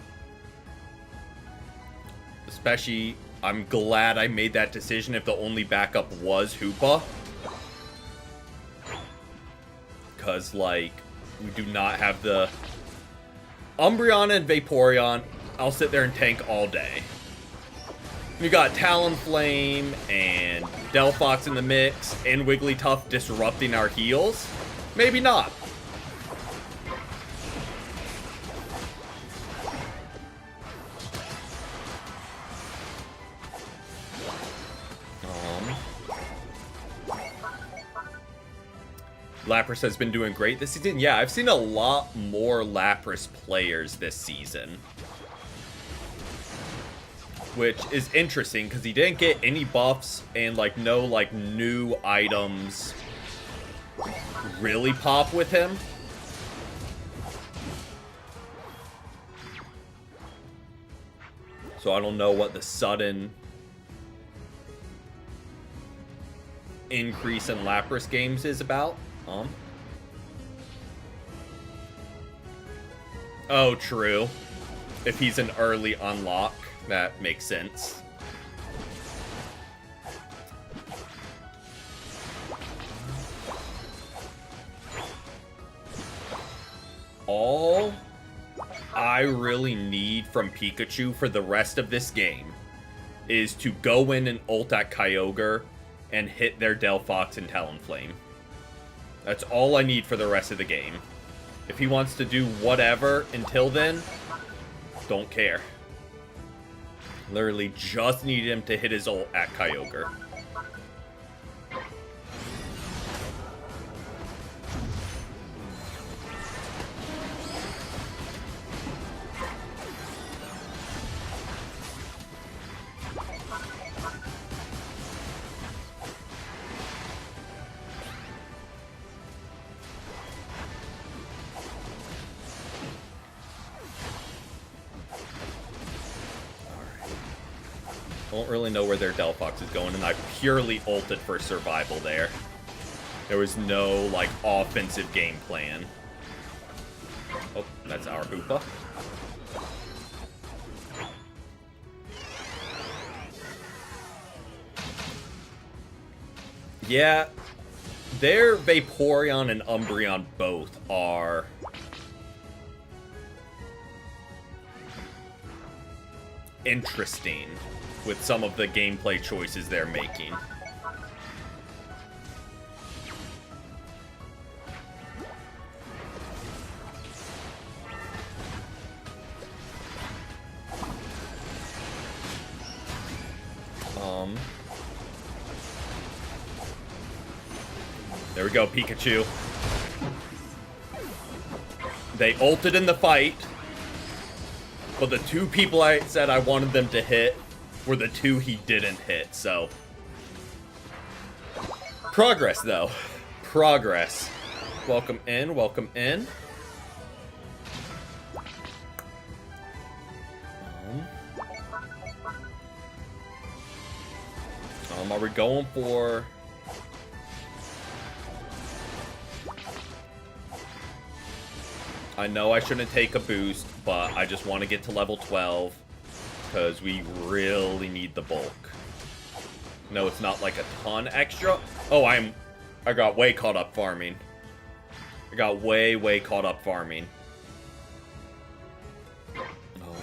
Especially, I'm glad I made that decision if the only backup was Hoopa. Because, like, we do not have the... Umbreon and Vaporeon, I'll sit there and tank all day. We got Talonflame and Delphox in the mix, and Wigglytuff disrupting our heals. Maybe not. Lapras has been doing great this season. Yeah, I've seen a lot more Lapras players this season. Which is interesting, because he didn't get any buffs and, like, no, like, new items really pop with him. So I don't know what the sudden increase in Lapras games is about. Oh, true. If he's an early unlock, that makes sense. All I really need from Pikachu for the rest of this game is to go in and ult at Kyogre and hit their Delphox and Talonflame. That's all I need for the rest of the game. If he wants to do whatever until then, don't care. Literally just need him to hit his ult at Kyogre. Don't really know where their Delphox is going, and I purely ulted for survival there. There was no, like, offensive game plan. Oh, that's our Hoopa. Yeah, their Vaporeon and Umbreon both are interesting with some of the gameplay choices they're making. There we go, Pikachu. They ulted in the fight, but the two people I said I wanted them to hit were the two he didn't hit, so. Progress, though. Progress. Welcome in, welcome in. Are we going for... I know I shouldn't take a boost, but I just want to get to level 12 because we really need the bulk. No, it's not like a ton extra. Oh, I got way caught up farming. I got way caught up farming. Oh,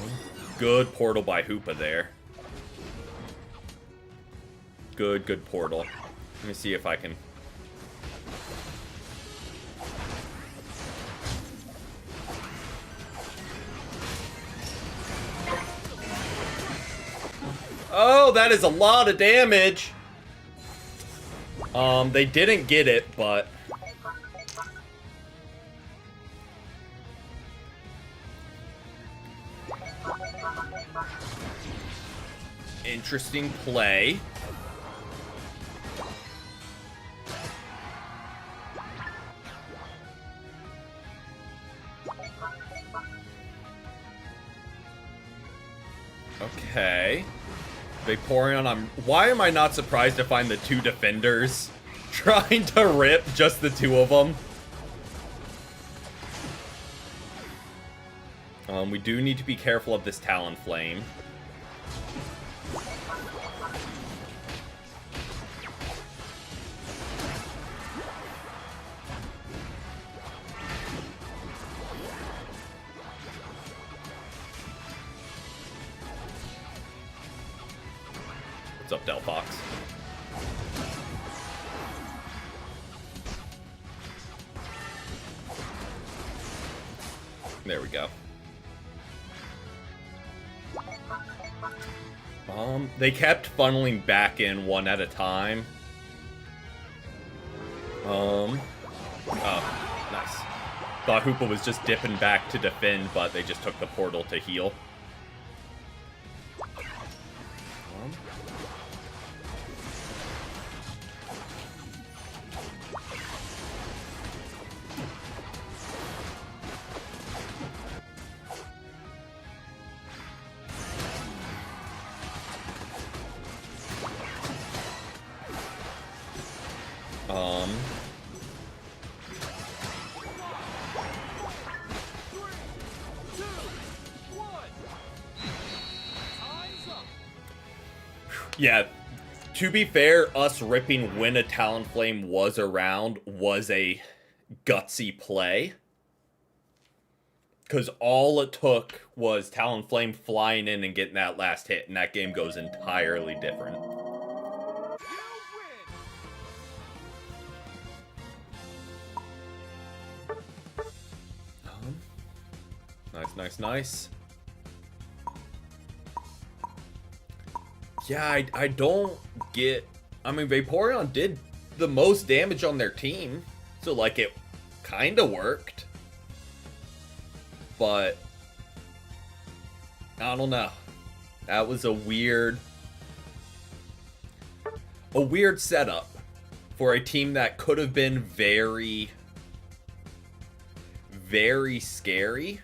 good portal by Hoopa there. Good portal. Let me see if I can... Oh, that is a lot of damage. They didn't get it, but... Interesting play. Okay. Vaporeon, why am I not surprised to find the two defenders trying to rip just the two of them? We do need to be careful of this Talonflame. What's up, Delphox? There we go. They kept funneling back in one at a time. Oh, nice. Thought Hoopa was just dipping back to defend, but they just took the portal to heal. Yeah, to be fair, us ripping when a Talonflame was around was a gutsy play. Because all it took was Talonflame flying in and getting that last hit, and that game goes entirely different. Nice. Yeah, I don't get... I mean, Vaporeon did the most damage on their team, so, like, it kind of worked. But... I don't know. That was a weird setup for a team that could have been very, very scary.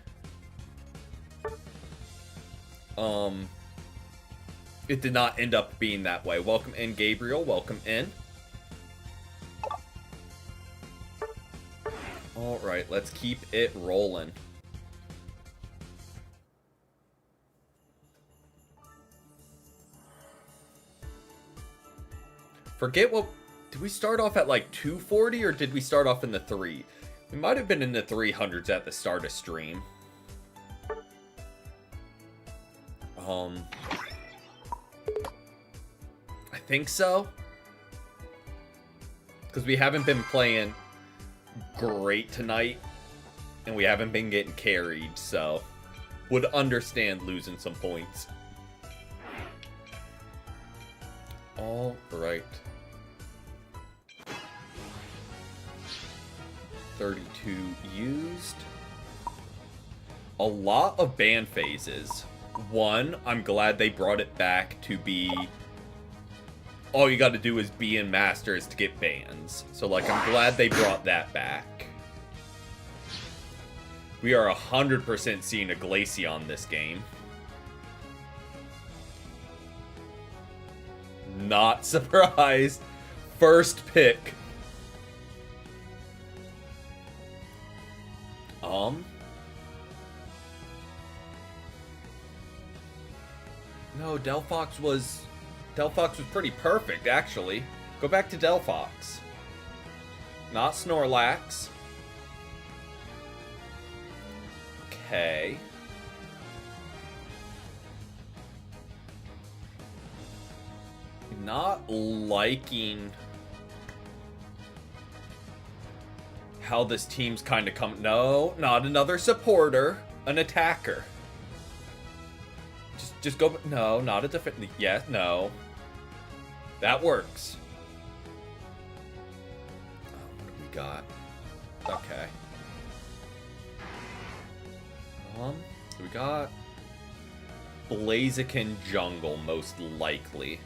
it did not end up being that way. Welcome in, Gabriel. Welcome in. Alright, let's keep it rolling. Forget what... Did we start off at like 240 or did we start off in the 3? We might have been in the 300s at the start of stream. I think so. Because we haven't been playing great tonight. And we haven't been getting carried, so... Would understand losing some points. Alright. 32 used. A lot of ban phases. One, I'm glad they brought it back to be... All you gotta do is be in Masters to get bans. So, like, I'm glad they brought that back. We are 100% seeing a Glaceon this game. Not surprised. First pick. No, Delphox was pretty perfect, actually. Go back to Delphox. Not Snorlax. Okay. Not liking how this team's kind of come. No, not another supporter, an attacker. Just go. No, not a defense. Yes, no. That works. What do we got? Okay. We got Blaziken Jungle, most likely.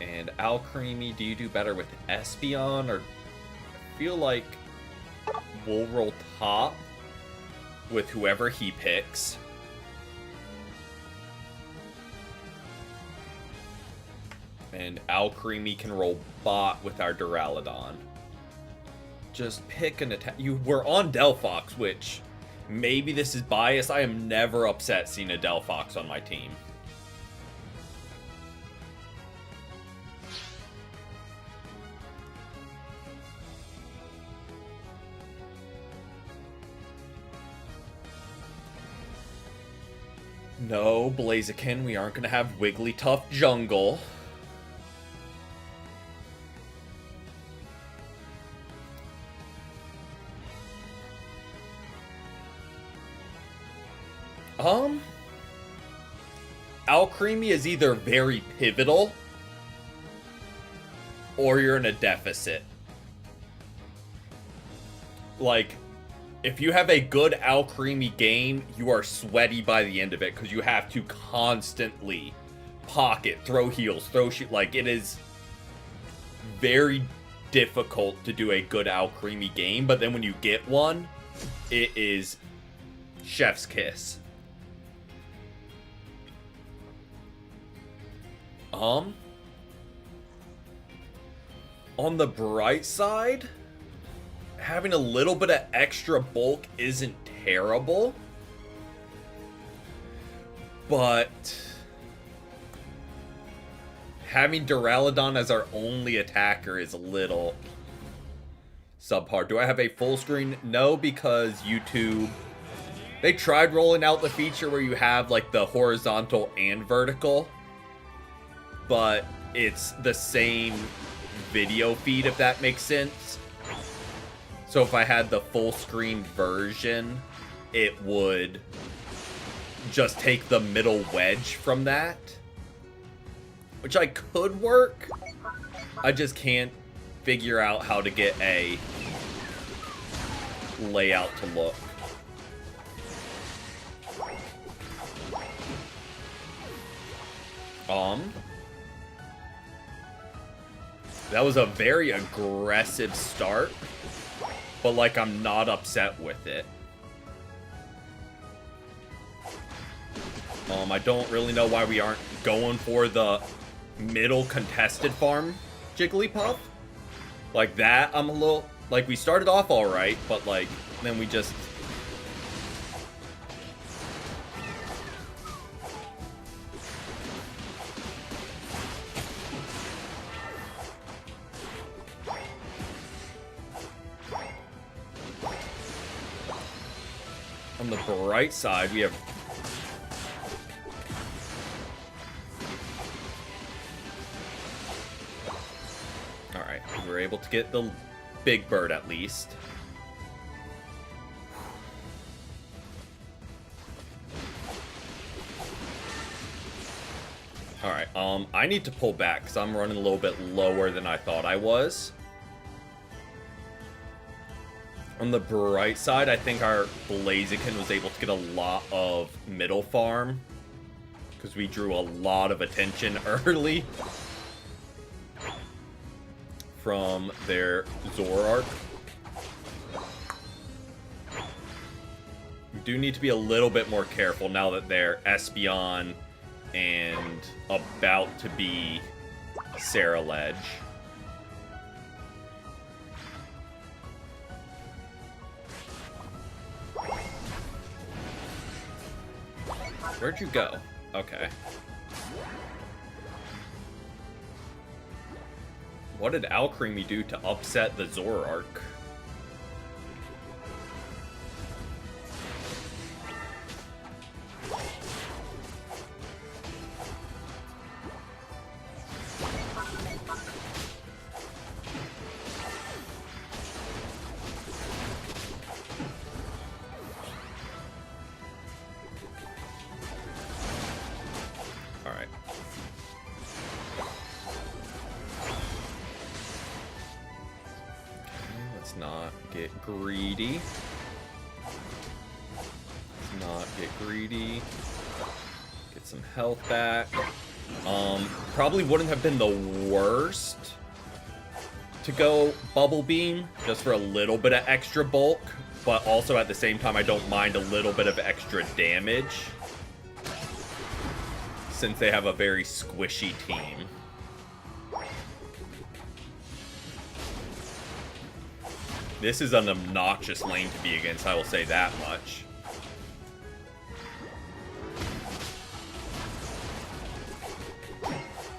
And Alcremie, do you do better with Espeon? Or I feel like we'll roll top with whoever he picks. And Alcremie can roll bot with our Duraludon. Just pick an attack. We're on Delphox, which maybe this is biased. I am never upset seeing a Delphox on my team. No, Blaziken, we aren't going to have Wigglytuff Jungle. Alcremie is either very pivotal or you're in a deficit. Like, if you have a good Alcremie game, you are sweaty by the end of it because you have to constantly pocket, throw heals, throw shoot. Like, it is very difficult to do a good Alcremie game, but then when you get one, it is chef's kiss. On the bright side, having a little bit of extra bulk isn't terrible, but having Duraludon as our only attacker is a little subpar. Do I have a full screen? No, because YouTube, they tried rolling out the feature where you have like the horizontal and vertical, but it's the same video feed, if that makes sense. So if I had the full screen version, it would just take the middle wedge from that, which I could work. I just can't figure out how to get a layout to look. That was a very aggressive start, but like I'm not upset with it. I don't really know why we aren't going for the middle contested farm Jigglypuff. Like that, I'm a little... Like, we started off alright, but, like, then we just... On the bright side, we have... Alright, we were able to get the big bird at least. Alright, I need to pull back because I'm running a little bit lower than I thought I was. On the bright side, I think our Blaziken was able to get a lot of middle farm because we drew a lot of attention early from their Zoroark. We do need to be a little bit more careful now that they're Espeon and about to be Ceruledge. Where'd you go? Okay. What did Alcremie do to upset the Zoroark? Alright. Let's not get greedy. Let's not get greedy. Get some health back. Probably wouldn't have been the worst to go Bubble Beam, just for a little bit of extra bulk, but also at the same time I don't mind a little bit of extra damage, since they have a very squishy team. This is an obnoxious lane to be against, I will say that much.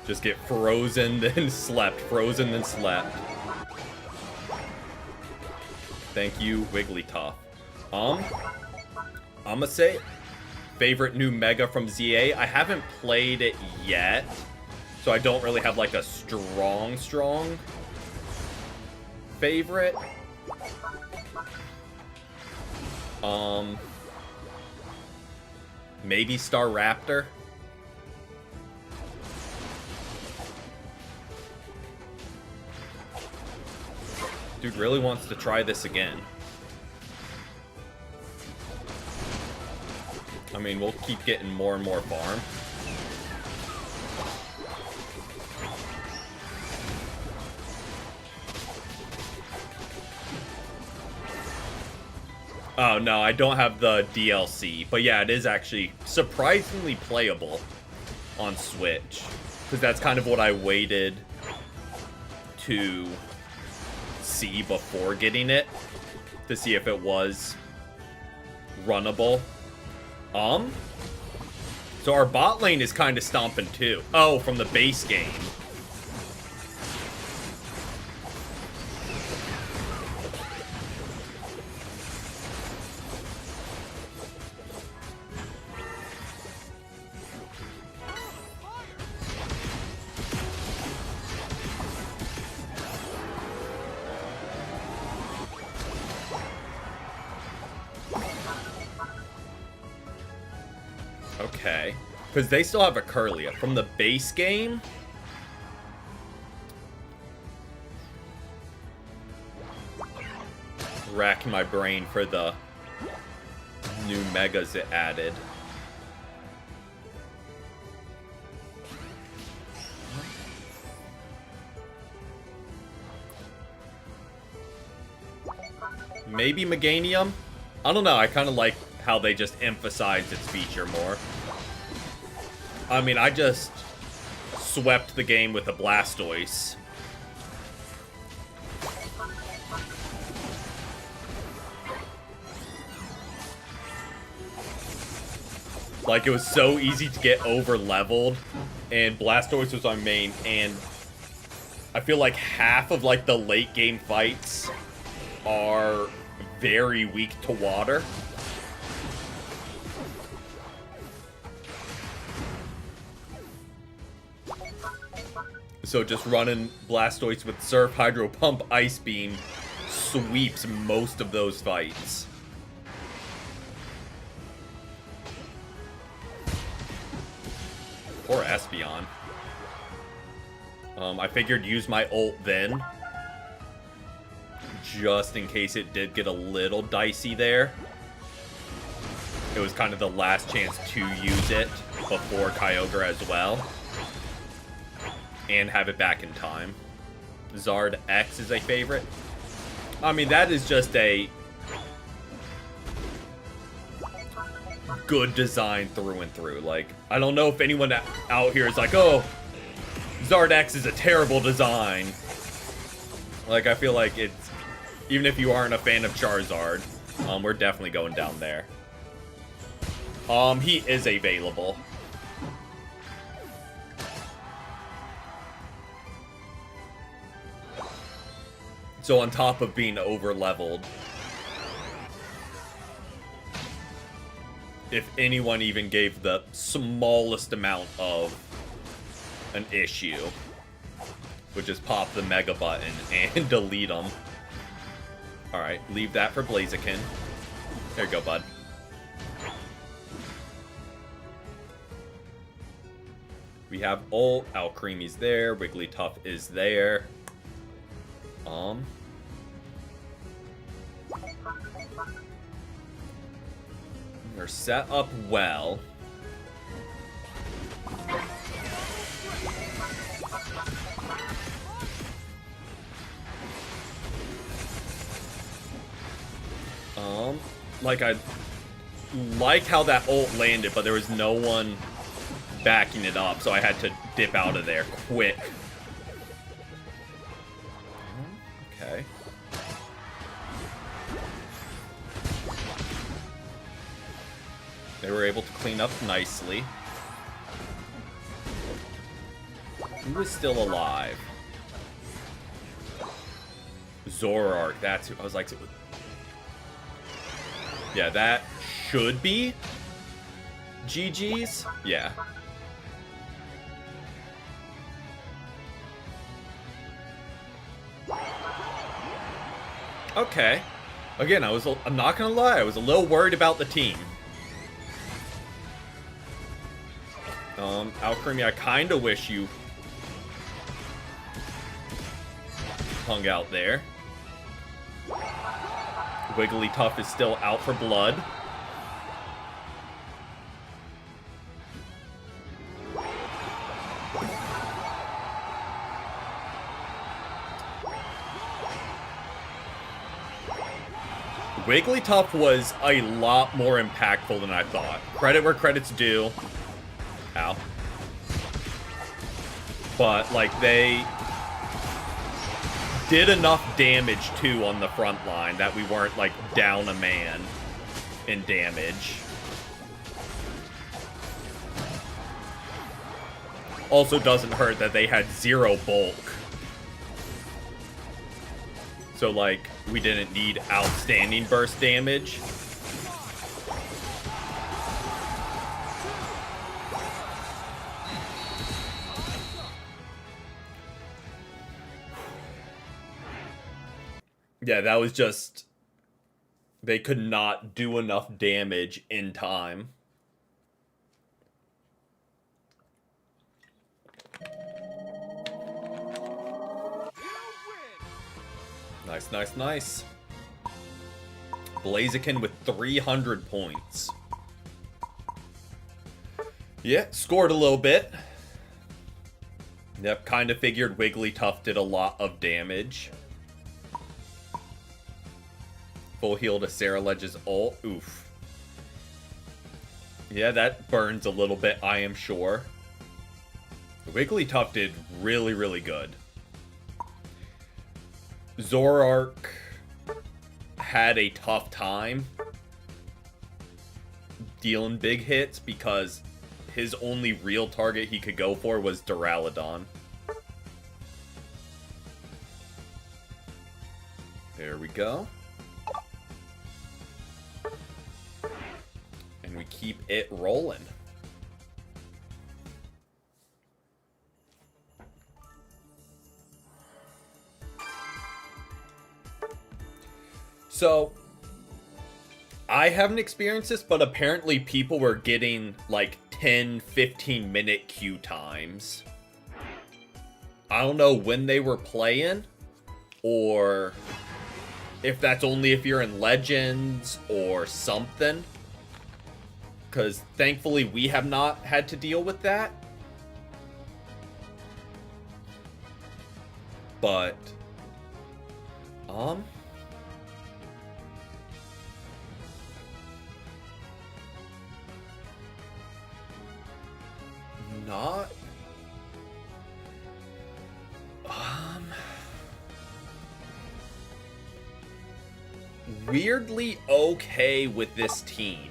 Just get frozen, then slept. Frozen, then slept. Thank you, Wigglytuff. I'ma say, favorite new Mega from ZA. I haven't played it yet, so I don't really have, like, a strong favorite. Maybe Staraptor. Dude really wants to try this again. I mean, we'll keep getting more and more farm. Oh, no, I don't have the DLC. But yeah, it is actually surprisingly playable on Switch. Because that's kind of what I waited to see before getting it. To see if it was runnable. So our bot lane is kind of stomping too. Oh, from the base game. Okay. Because they still have a Kirlia. From the base game... Rack my brain for the new Megas it added. Maybe Meganium? I don't know, I kind of like how they just emphasized its feature more. I mean, I just swept the game with a Blastoise. Like, it was so easy to get over-leveled, and Blastoise was our main, and I feel like half of, like, the late-game fights are very weak to water. So just running Blastoise with Surf, Hydro Pump, Ice Beam sweeps most of those fights. Or Espeon. I figured use my ult then, just in case it did get a little dicey there. It was kind of the last chance to use it before Kyogre as well. And have it back in time. Zard X is a favorite. I mean, that is just a good design through and through. Like, I don't know if anyone out here is like, oh, Zard X is a terrible design. Like, I feel like it's, even if you aren't a fan of Charizard, we're definitely going down there. He is available. So on top of being over-leveled, if anyone even gave the smallest amount of an issue, would just pop the Mega button and delete them. Alright, leave that for Blaziken. There you go, bud. We have ult, Alcremie's there, Wigglytuff is there. They're set up well. Like, I like how that ult landed, but there was no one backing it up, so I had to dip out of there quick. Okay. They were able to clean up nicely. Who is still alive? Zoroark, that's who I was like. Yeah, that should be GG's. Yeah. Okay. Again, I'm not gonna lie, I was a little worried about the team. Alcremie, I kinda wish you hung out there. Wigglytuff is still out for blood. Wigglytuff was a lot more impactful than I thought. Credit where credit's due. Ow. But, like, they did enough damage, too, on the front line that we weren't, like, down a man in damage. Also doesn't hurt that they had 0 bulk. So, like, we didn't need outstanding burst damage. Yeah, that was just... They could not do enough damage in time. Nice, nice, nice. Blaziken with 300 points. Yeah, scored a little bit. Yep, kind of figured Wigglytuff did a lot of damage. Full heal to Saraledge's ult. Oof. Yeah, that burns a little bit, I am sure. Wigglytuff did really, really good. Zoroark had a tough time dealing big hits because his only real target he could go for was Duraludon. There we go. And we keep it rolling. So, I haven't experienced this, but apparently people were getting like 10, 15-minute queue times. I don't know when they were playing, or if that's only if you're in Legends or something. Because thankfully we have not had to deal with that. But, not... weirdly okay with this team.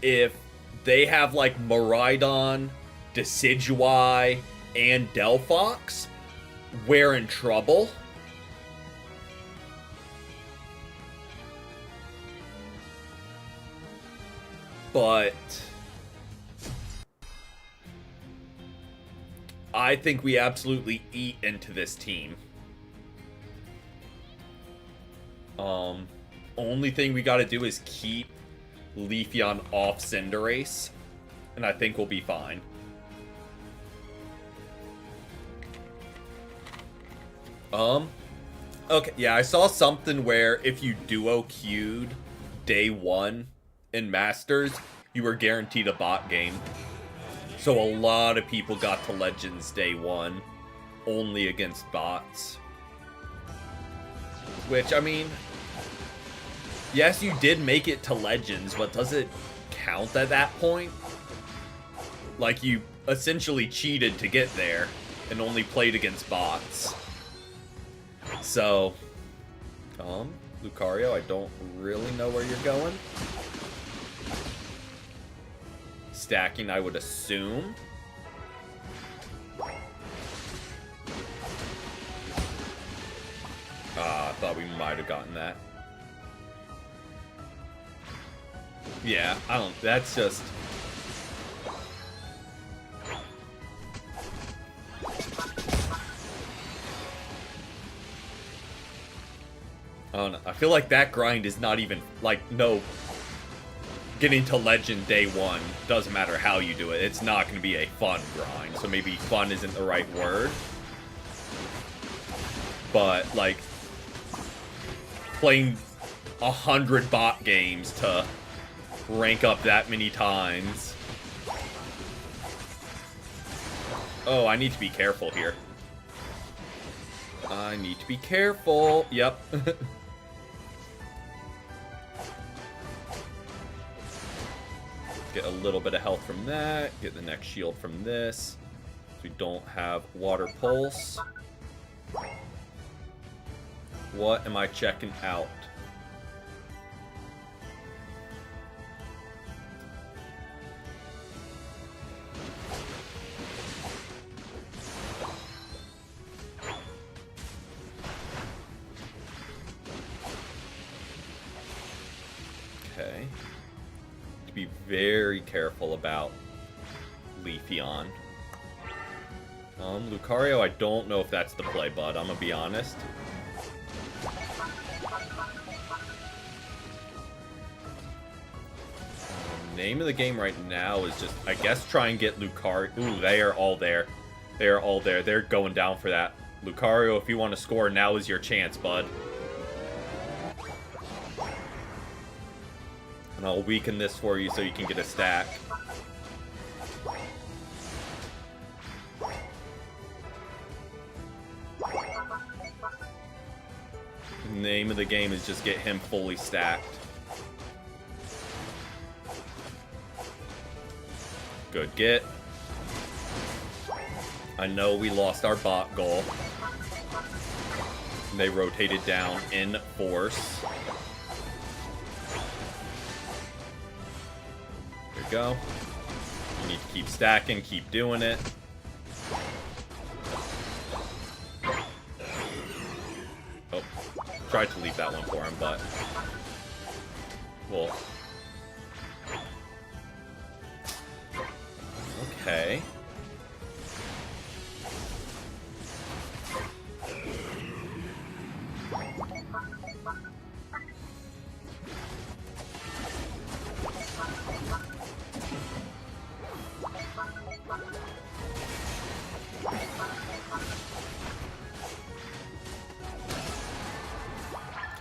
If they have like Miraidon, Decidueye, and Delphox, we're in trouble. But I think we absolutely eat into this team. Only thing we gotta do is keep Leafeon off Cinderace, and I think we'll be fine. Okay, yeah, I saw something where if you duo queued day 1 in Masters, you were guaranteed a bot game. So a lot of people got to Legends day 1 only against bots. Which, I mean, yes, you did make it to Legends, but does it count at that point? Like, you essentially cheated to get there and only played against bots. So, Lucario, I don't really know where you're going. Stacking, I would assume. I thought we might have gotten that. Yeah, I don't... That's just... I don't know. I feel like that grind is not even... Like, no... Getting to Legend day 1, doesn't matter how you do it. It's not going to be a fun grind. So maybe fun isn't the right word. But, like... Playing 100 bot games to rank up that many times. Oh, I need to be careful here. I need to be careful. Yep. Get a little bit of health from that. Get the next shield from this. We don't have Water Pulse. What am I checking out? Okay. To be very careful about Leafeon. Lucario, I don't know if that's the play, bud. I'm gonna be honest. Name of the game right now is just, I guess, try and get Lucario. Ooh, they are all there. They are all there. They're going down for that. Lucario, if you want to score, now is your chance, bud. And I'll weaken this for you so you can get a stack. Name of the game is just get him fully stacked. Good get. I know we lost our bot goal. They rotated down in force. There we go. You need to keep stacking, keep doing it. Oh, tried to leave that one for him, but... well... okay.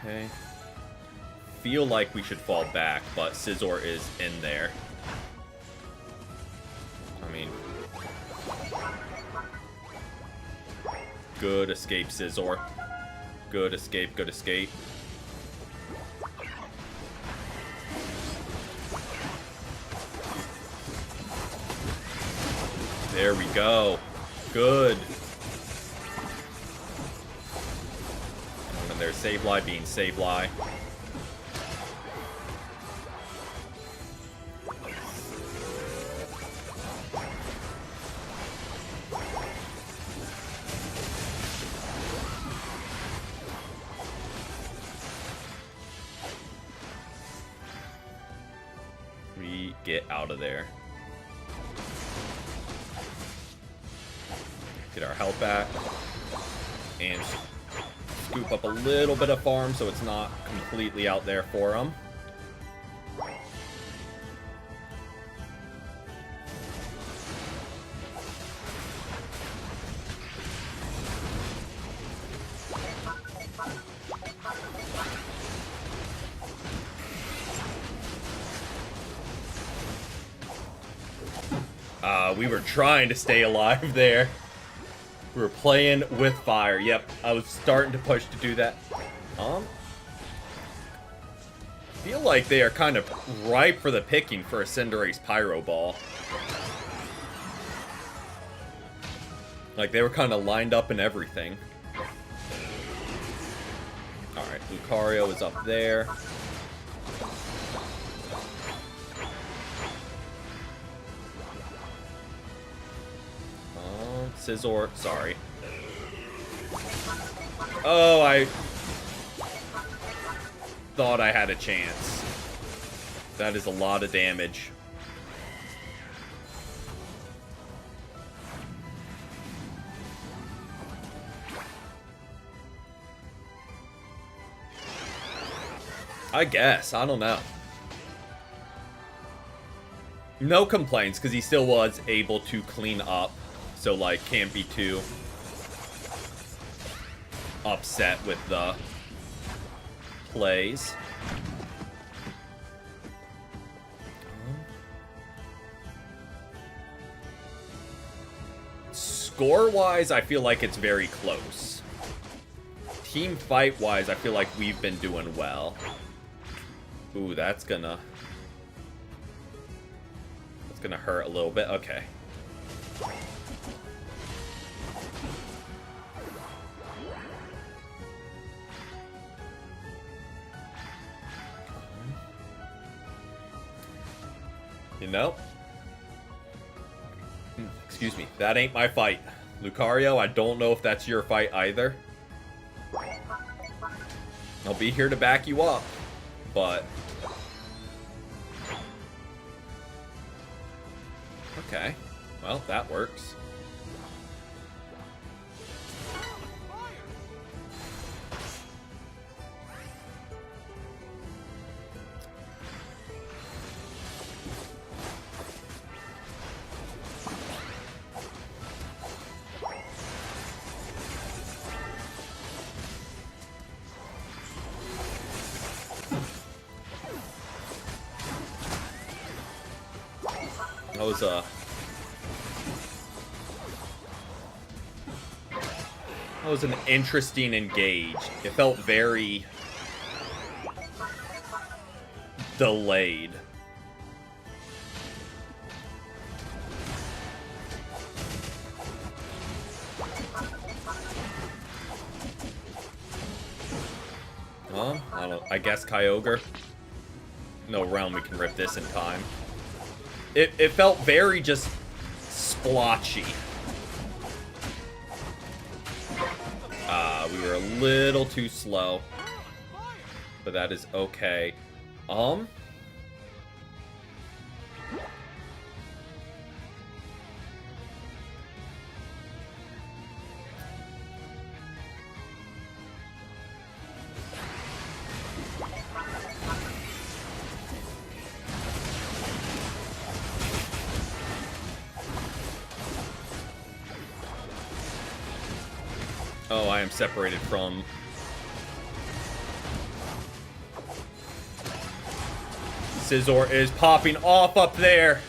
Okay. Feel like we should fall back, but Scizor is in there. I mean... good escape, Scizor. Good escape, good escape. There we go. Good. And there's Sableye being Sableye. We get out of there. Get our health back. And scoop up a little bit of farm so it's not completely out there for them. We were trying to stay alive there. We were playing with fire. Yep, I was starting to push to do that. Feel like they are kind of ripe for the picking for a Cinderace Pyro Ball. Like, they were kind of lined up and everything. Alright, Lucario is up there. Scizor, sorry. Oh, I thought I had a chance. That is a lot of damage. I guess, I don't know. No complaints, because he still was able to clean up. So, like, can't be too upset with the plays. Score-wise, I feel like it's very close. Team fight-wise, I feel like we've been doing well. Ooh, that's gonna hurt a little bit. Okay. You know? Excuse me. That ain't my fight. Lucario, I don't know if that's your fight either. I'll be here to back you up, but... okay. Well, that works. That was an interesting engage. It felt very delayed. I don't. I guess Kyogre. No realm we can rip this in time. It felt very just splotchy. We were a little too slow. But that is okay. Oh, I am separated from... Scizor is popping off up there.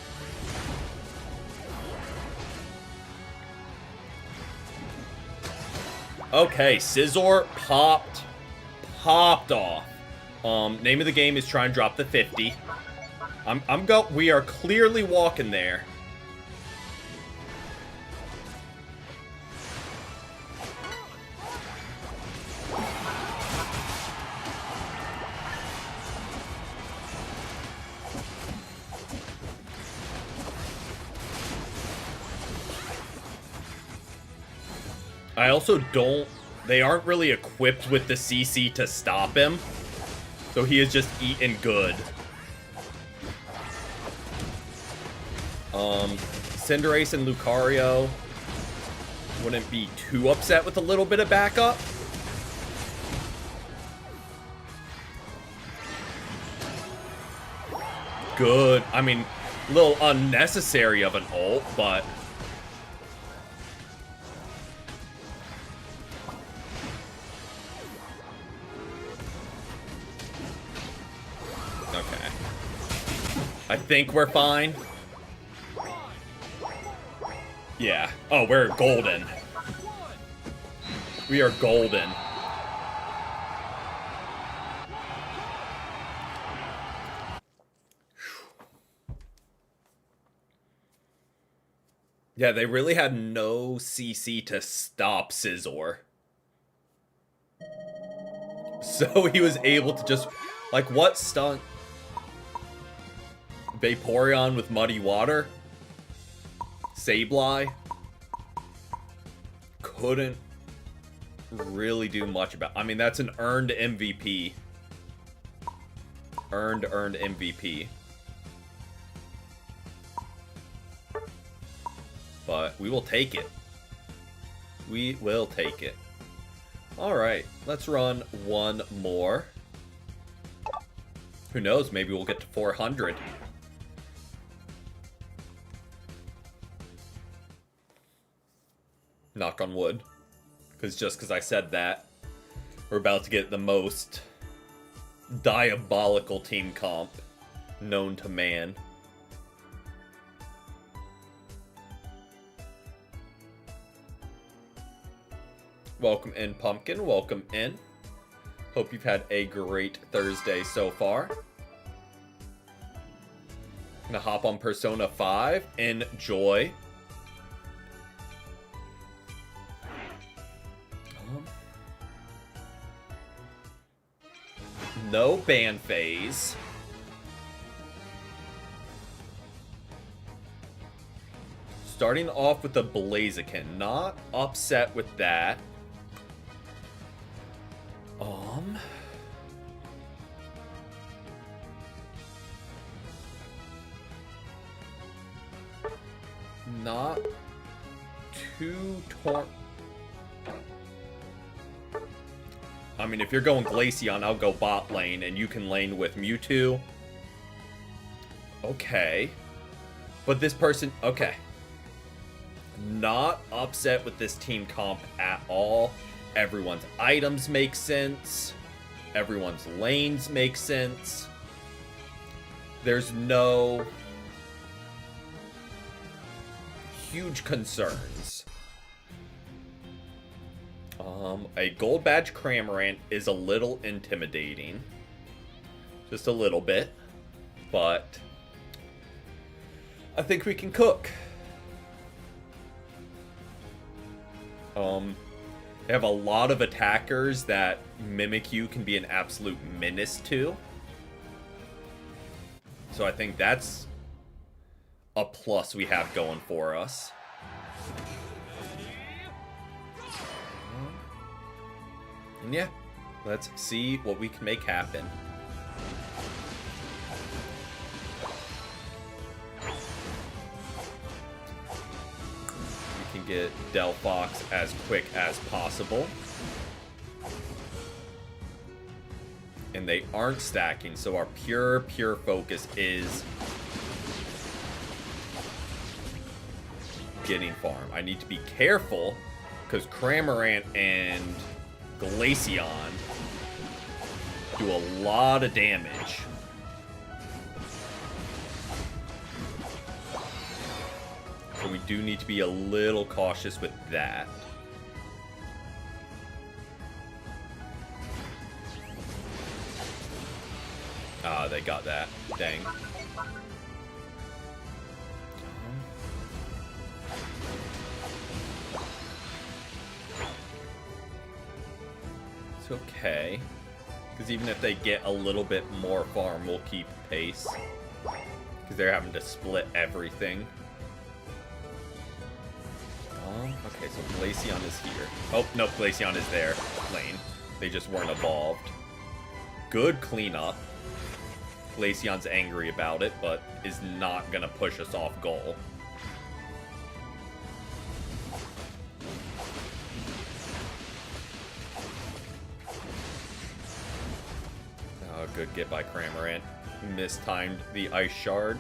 Okay, Scizor popped off. Name of the game is try and drop the 50. We are clearly walking there. I also don't... They aren't really equipped with the CC to stop him. So he is just eating good. Cinderace and Lucario wouldn't be too upset with a little bit of backup. Good. I mean, a little unnecessary of an ult, but... Okay. I think we're fine. Yeah. Oh, we're golden. We are golden. Yeah, they really had no CC to stop Scizor. So he was able to just... Like, what stunt? Vaporeon with Muddy Water? Sableye? Couldn't really do much about... I mean, that's an earned MVP. Earned MVP. But we will take it. We will take it. Alright, let's run one more. Who knows, maybe we'll get to 400. Knock on wood. Because I said that, we're about to get the most diabolical team comp known to man. Welcome in, Pumpkin. Welcome in. Hope you've had a great Thursday so far. Gonna hop on Persona 5. Enjoy. No ban phase. Starting off with the Blaziken. Not upset with that. Not too torn. I mean, if you're going Glaceon, I'll go bot lane, and you can lane with Mewtwo. Okay. But this person... Okay. Not upset with this team comp at all. Everyone's items make sense. Everyone's lanes make sense. There's no huge concerns. A gold badge Cramorant is a little intimidating. Just a little bit. But I think we can cook. They have a lot of attackers that Mimikyu can be an absolute menace to. So I think that's a plus we have going for us. And yeah, let's see what we can make happen. We can get Delphox as quick as possible. And they aren't stacking, so our pure focus is getting farm. I need to be careful because Cramorant and Glaceon do a lot of damage. So we do need to be a little cautious with that. Ah, they got that. Dang. It's okay. Because even if they get a little bit more farm, we'll keep pace. Because they're having to split everything. Okay, so Glaceon is here. Oh, no, Glaceon is there. Lane. They just weren't evolved. Good cleanup. Glaceon's angry about it, but is not going to push us off goal. Oh, good get by Cramorant. Mistimed the Ice Shard.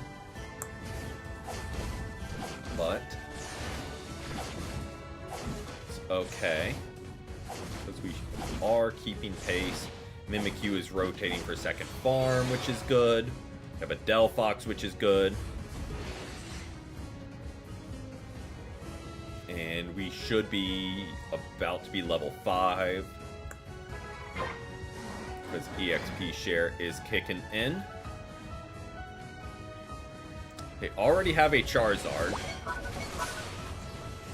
But it's okay. Because we are keeping pace. Mimikyu is rotating for second farm, which is good. We have a Delphox, which is good. And we should be about to be level 5. Because EXP share is kicking in. They already have a Charizard.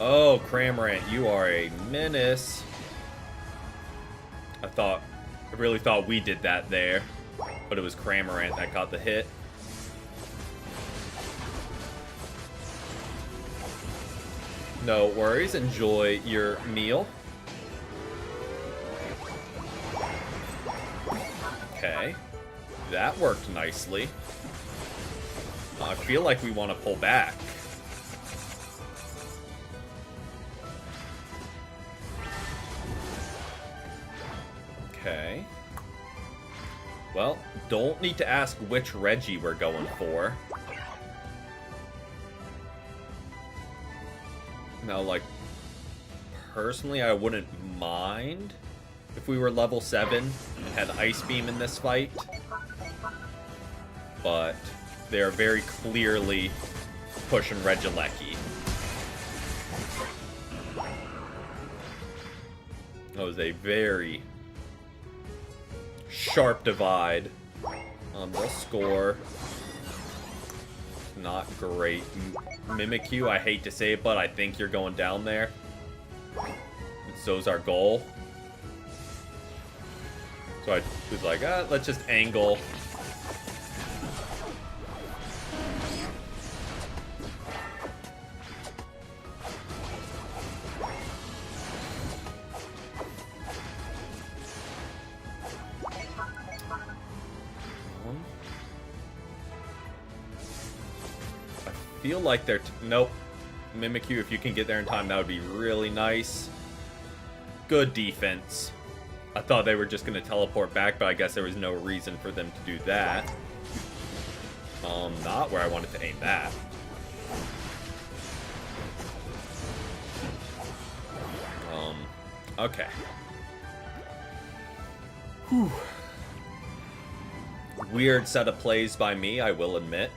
Oh, Cramorant, you are a menace. I really thought we did that there, but it was Cramorant that got the hit. No worries, enjoy your meal. Okay, that worked nicely. I feel like we want to pull back. Okay. Well, don't need to ask which Reggie we're going for. Now, like, personally, I wouldn't mind if we were level 7 and had Ice Beam in this fight. But they are very clearly pushing Regieleki. That was a very sharp divide. They'll score. Not great. Mimikyu, I hate to say it, but I think you're going down there. And so's our goal. So I was like, let's just angle. Feel like they're nope. Mimikyu, if you can get there in time, that would be really nice. Good defense. I thought they were just going to teleport back, but I guess there was no reason for them to do that. Not where I wanted to aim that. Okay. Whew. Weird set of plays by me, I will admit.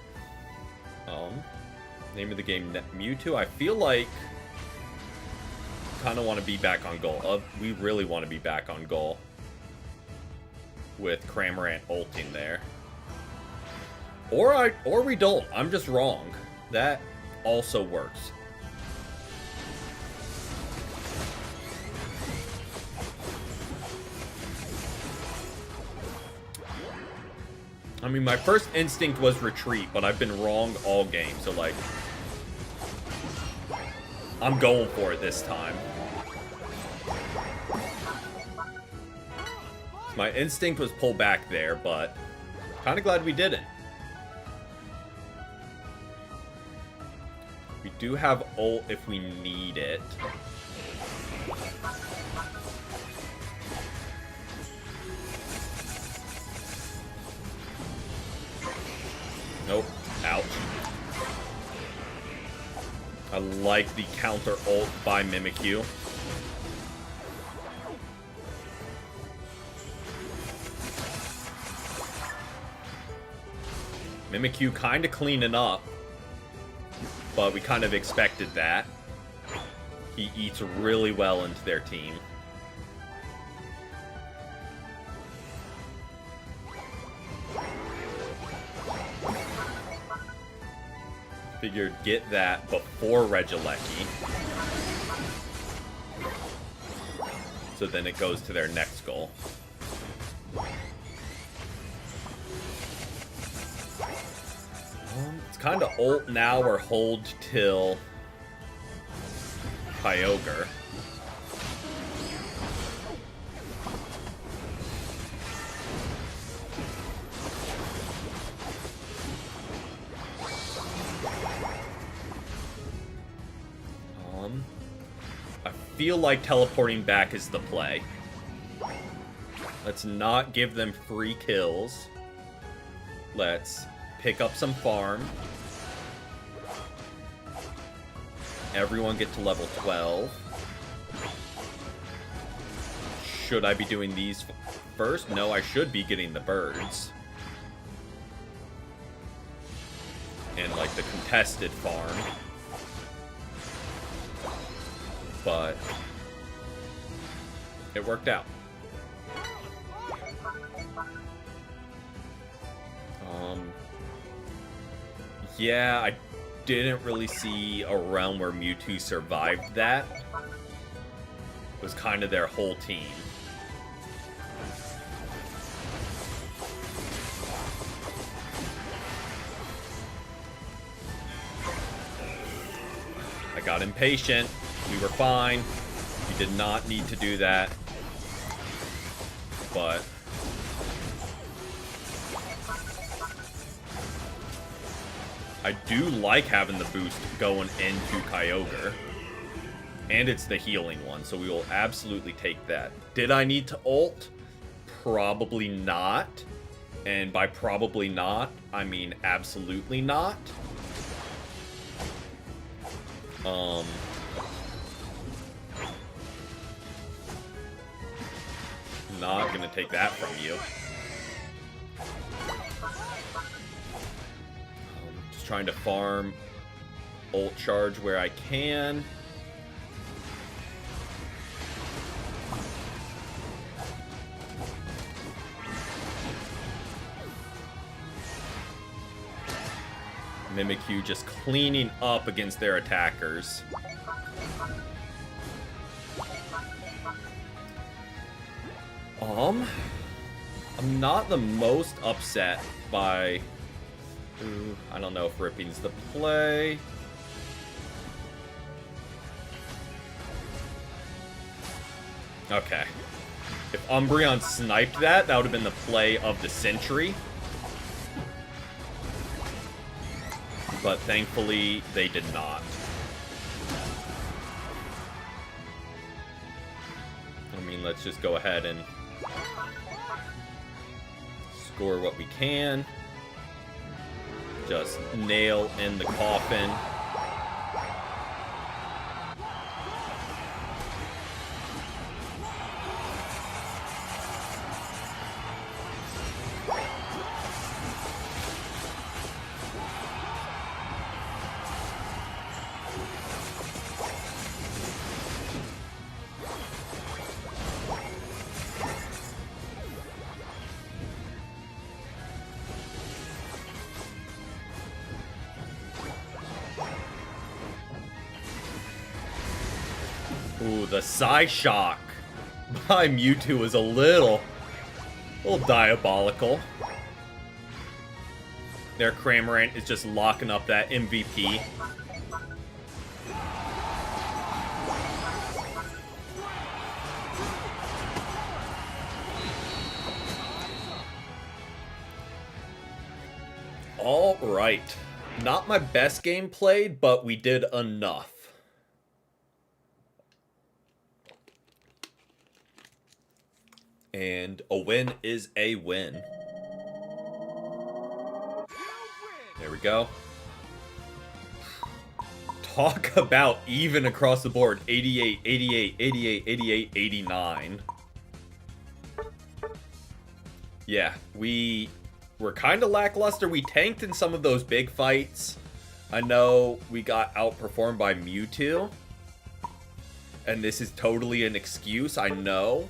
Name of the game, Mewtwo. I feel like kind of want to be back on goal. We really want to be back on goal with Cramorant ulting there. Or we don't. I'm just wrong. That also works. I mean, my first instinct was retreat, but I've been wrong all game, so, like, I'm going for it this time. My instinct was pull back there, but kind of glad we didn't. We do have ult if we need it. Nope. Ouch. I like the counter ult by Mimikyu. Mimikyu kind of cleaning up, but we kind of expected that. He eats really well into their team. Figured get that before Regieleki. So then it goes to their next goal. It's kind of ult now or hold till Kyogre. I feel like teleporting back is the play. Let's not give them free kills. Let's pick up some farm. Everyone get to level 12. Should I be doing these first? No, I should be getting the birds. And, like, the contested farm. But it worked out. Yeah, I didn't really see a realm where Mewtwo survived that. It was kind of their whole team. I got impatient. We were fine. We did not need to do that. But I do like having the boost going into Kyogre. And it's the healing one, so we will absolutely take that. Did I need to ult? Probably not. And by probably not, I mean absolutely not. Not gonna take that from you. Just trying to farm ult charge where I can. Mimikyu just cleaning up against their attackers. I'm not the most upset by... I don't know if ripping's the play. Okay. If Umbreon sniped that, that would have been the play of the Sentry. But thankfully, they did not. I mean, let's just go ahead and score what we can. Just nail in the coffin. Ooh, the Psyshock by Mewtwo is a little diabolical. Their Cramorant is just locking up that MVP. All right. Not my best game played, but we did enough. And a win is a win. There we go. Talk about even across the board. 88, 88, 88, 88, 89. Yeah, we were kind of lackluster. We tanked in some of those big fights. I know we got outperformed by Mewtwo. And this is totally an excuse, I know.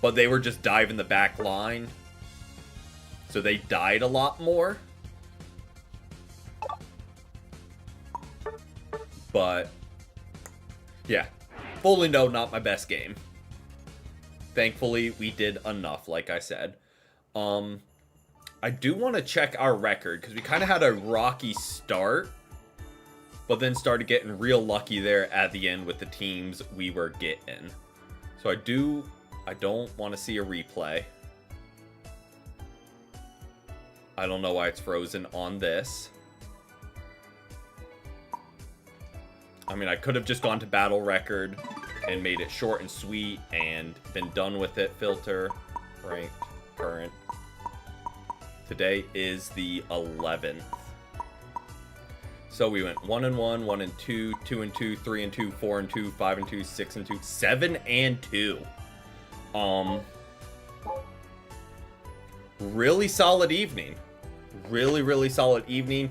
But they were just diving the back line. So they died a lot more. But, yeah. Fully no, not my best game. Thankfully, we did enough, like I said. I do want to check our record, because we kind of had a rocky start. But then started getting real lucky there at the end with the teams we were getting. So I don't want to see a replay. I don't know why it's frozen on this. I mean, I could have just gone to battle record and made it short and sweet and been done with it. Filter, ranked, current. Today is the 11th. So we went 1-1, 1-2, 2-2, 3-2, 4-2, 5-2, 6-2, 7-2. Really solid evening. Really solid evening.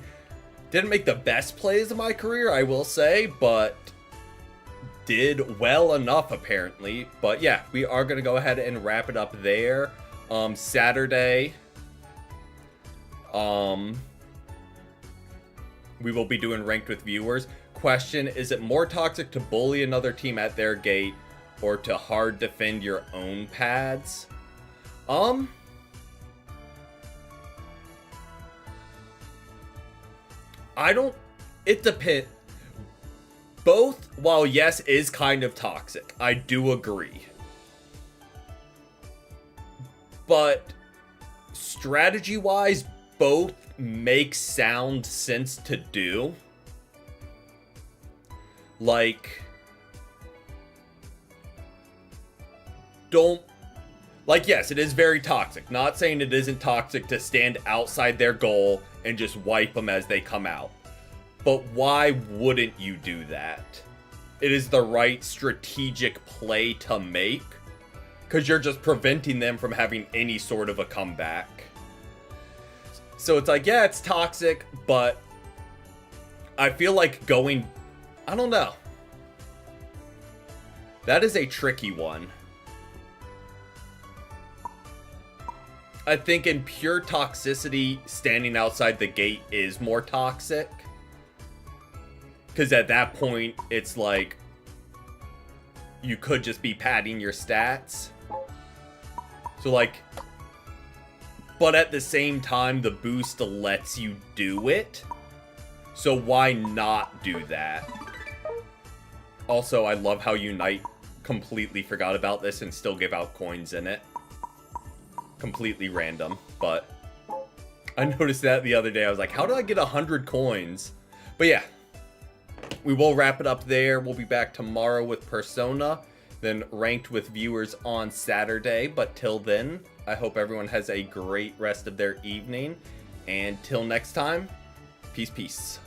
Didn't make the best plays of my career, I will say, but did well enough apparently. But yeah, we are going to go ahead and wrap it up there. Saturday, we will be doing ranked with viewers. Question, is it more toxic to bully another team at their gate or to hard defend your own pads? It depends. Both, while yes, is kind of toxic. I do agree. But strategy-wise, both make sound sense to do. Like, yes, it is very toxic. Not saying it isn't toxic to stand outside their goal and just wipe them as they come out. But why wouldn't you do that? It is the right strategic play to make. Because you're just preventing them from having any sort of a comeback. So it's like, yeah, it's toxic, but I feel like I don't know. That is a tricky one. I think in pure toxicity, standing outside the gate is more toxic. Because at that point, it's like, you could just be padding your stats. So like, but at the same time, the boost lets you do it. So why not do that? Also, I love how Unite completely forgot about this and still give out coins in it. Completely random, but I noticed that the other day. I was like, how did I get 100 coins? But yeah, we will wrap it up there. We'll be back tomorrow with Persona, then ranked with viewers on Saturday. But till then, I hope everyone has a great rest of their evening. And till next time, peace.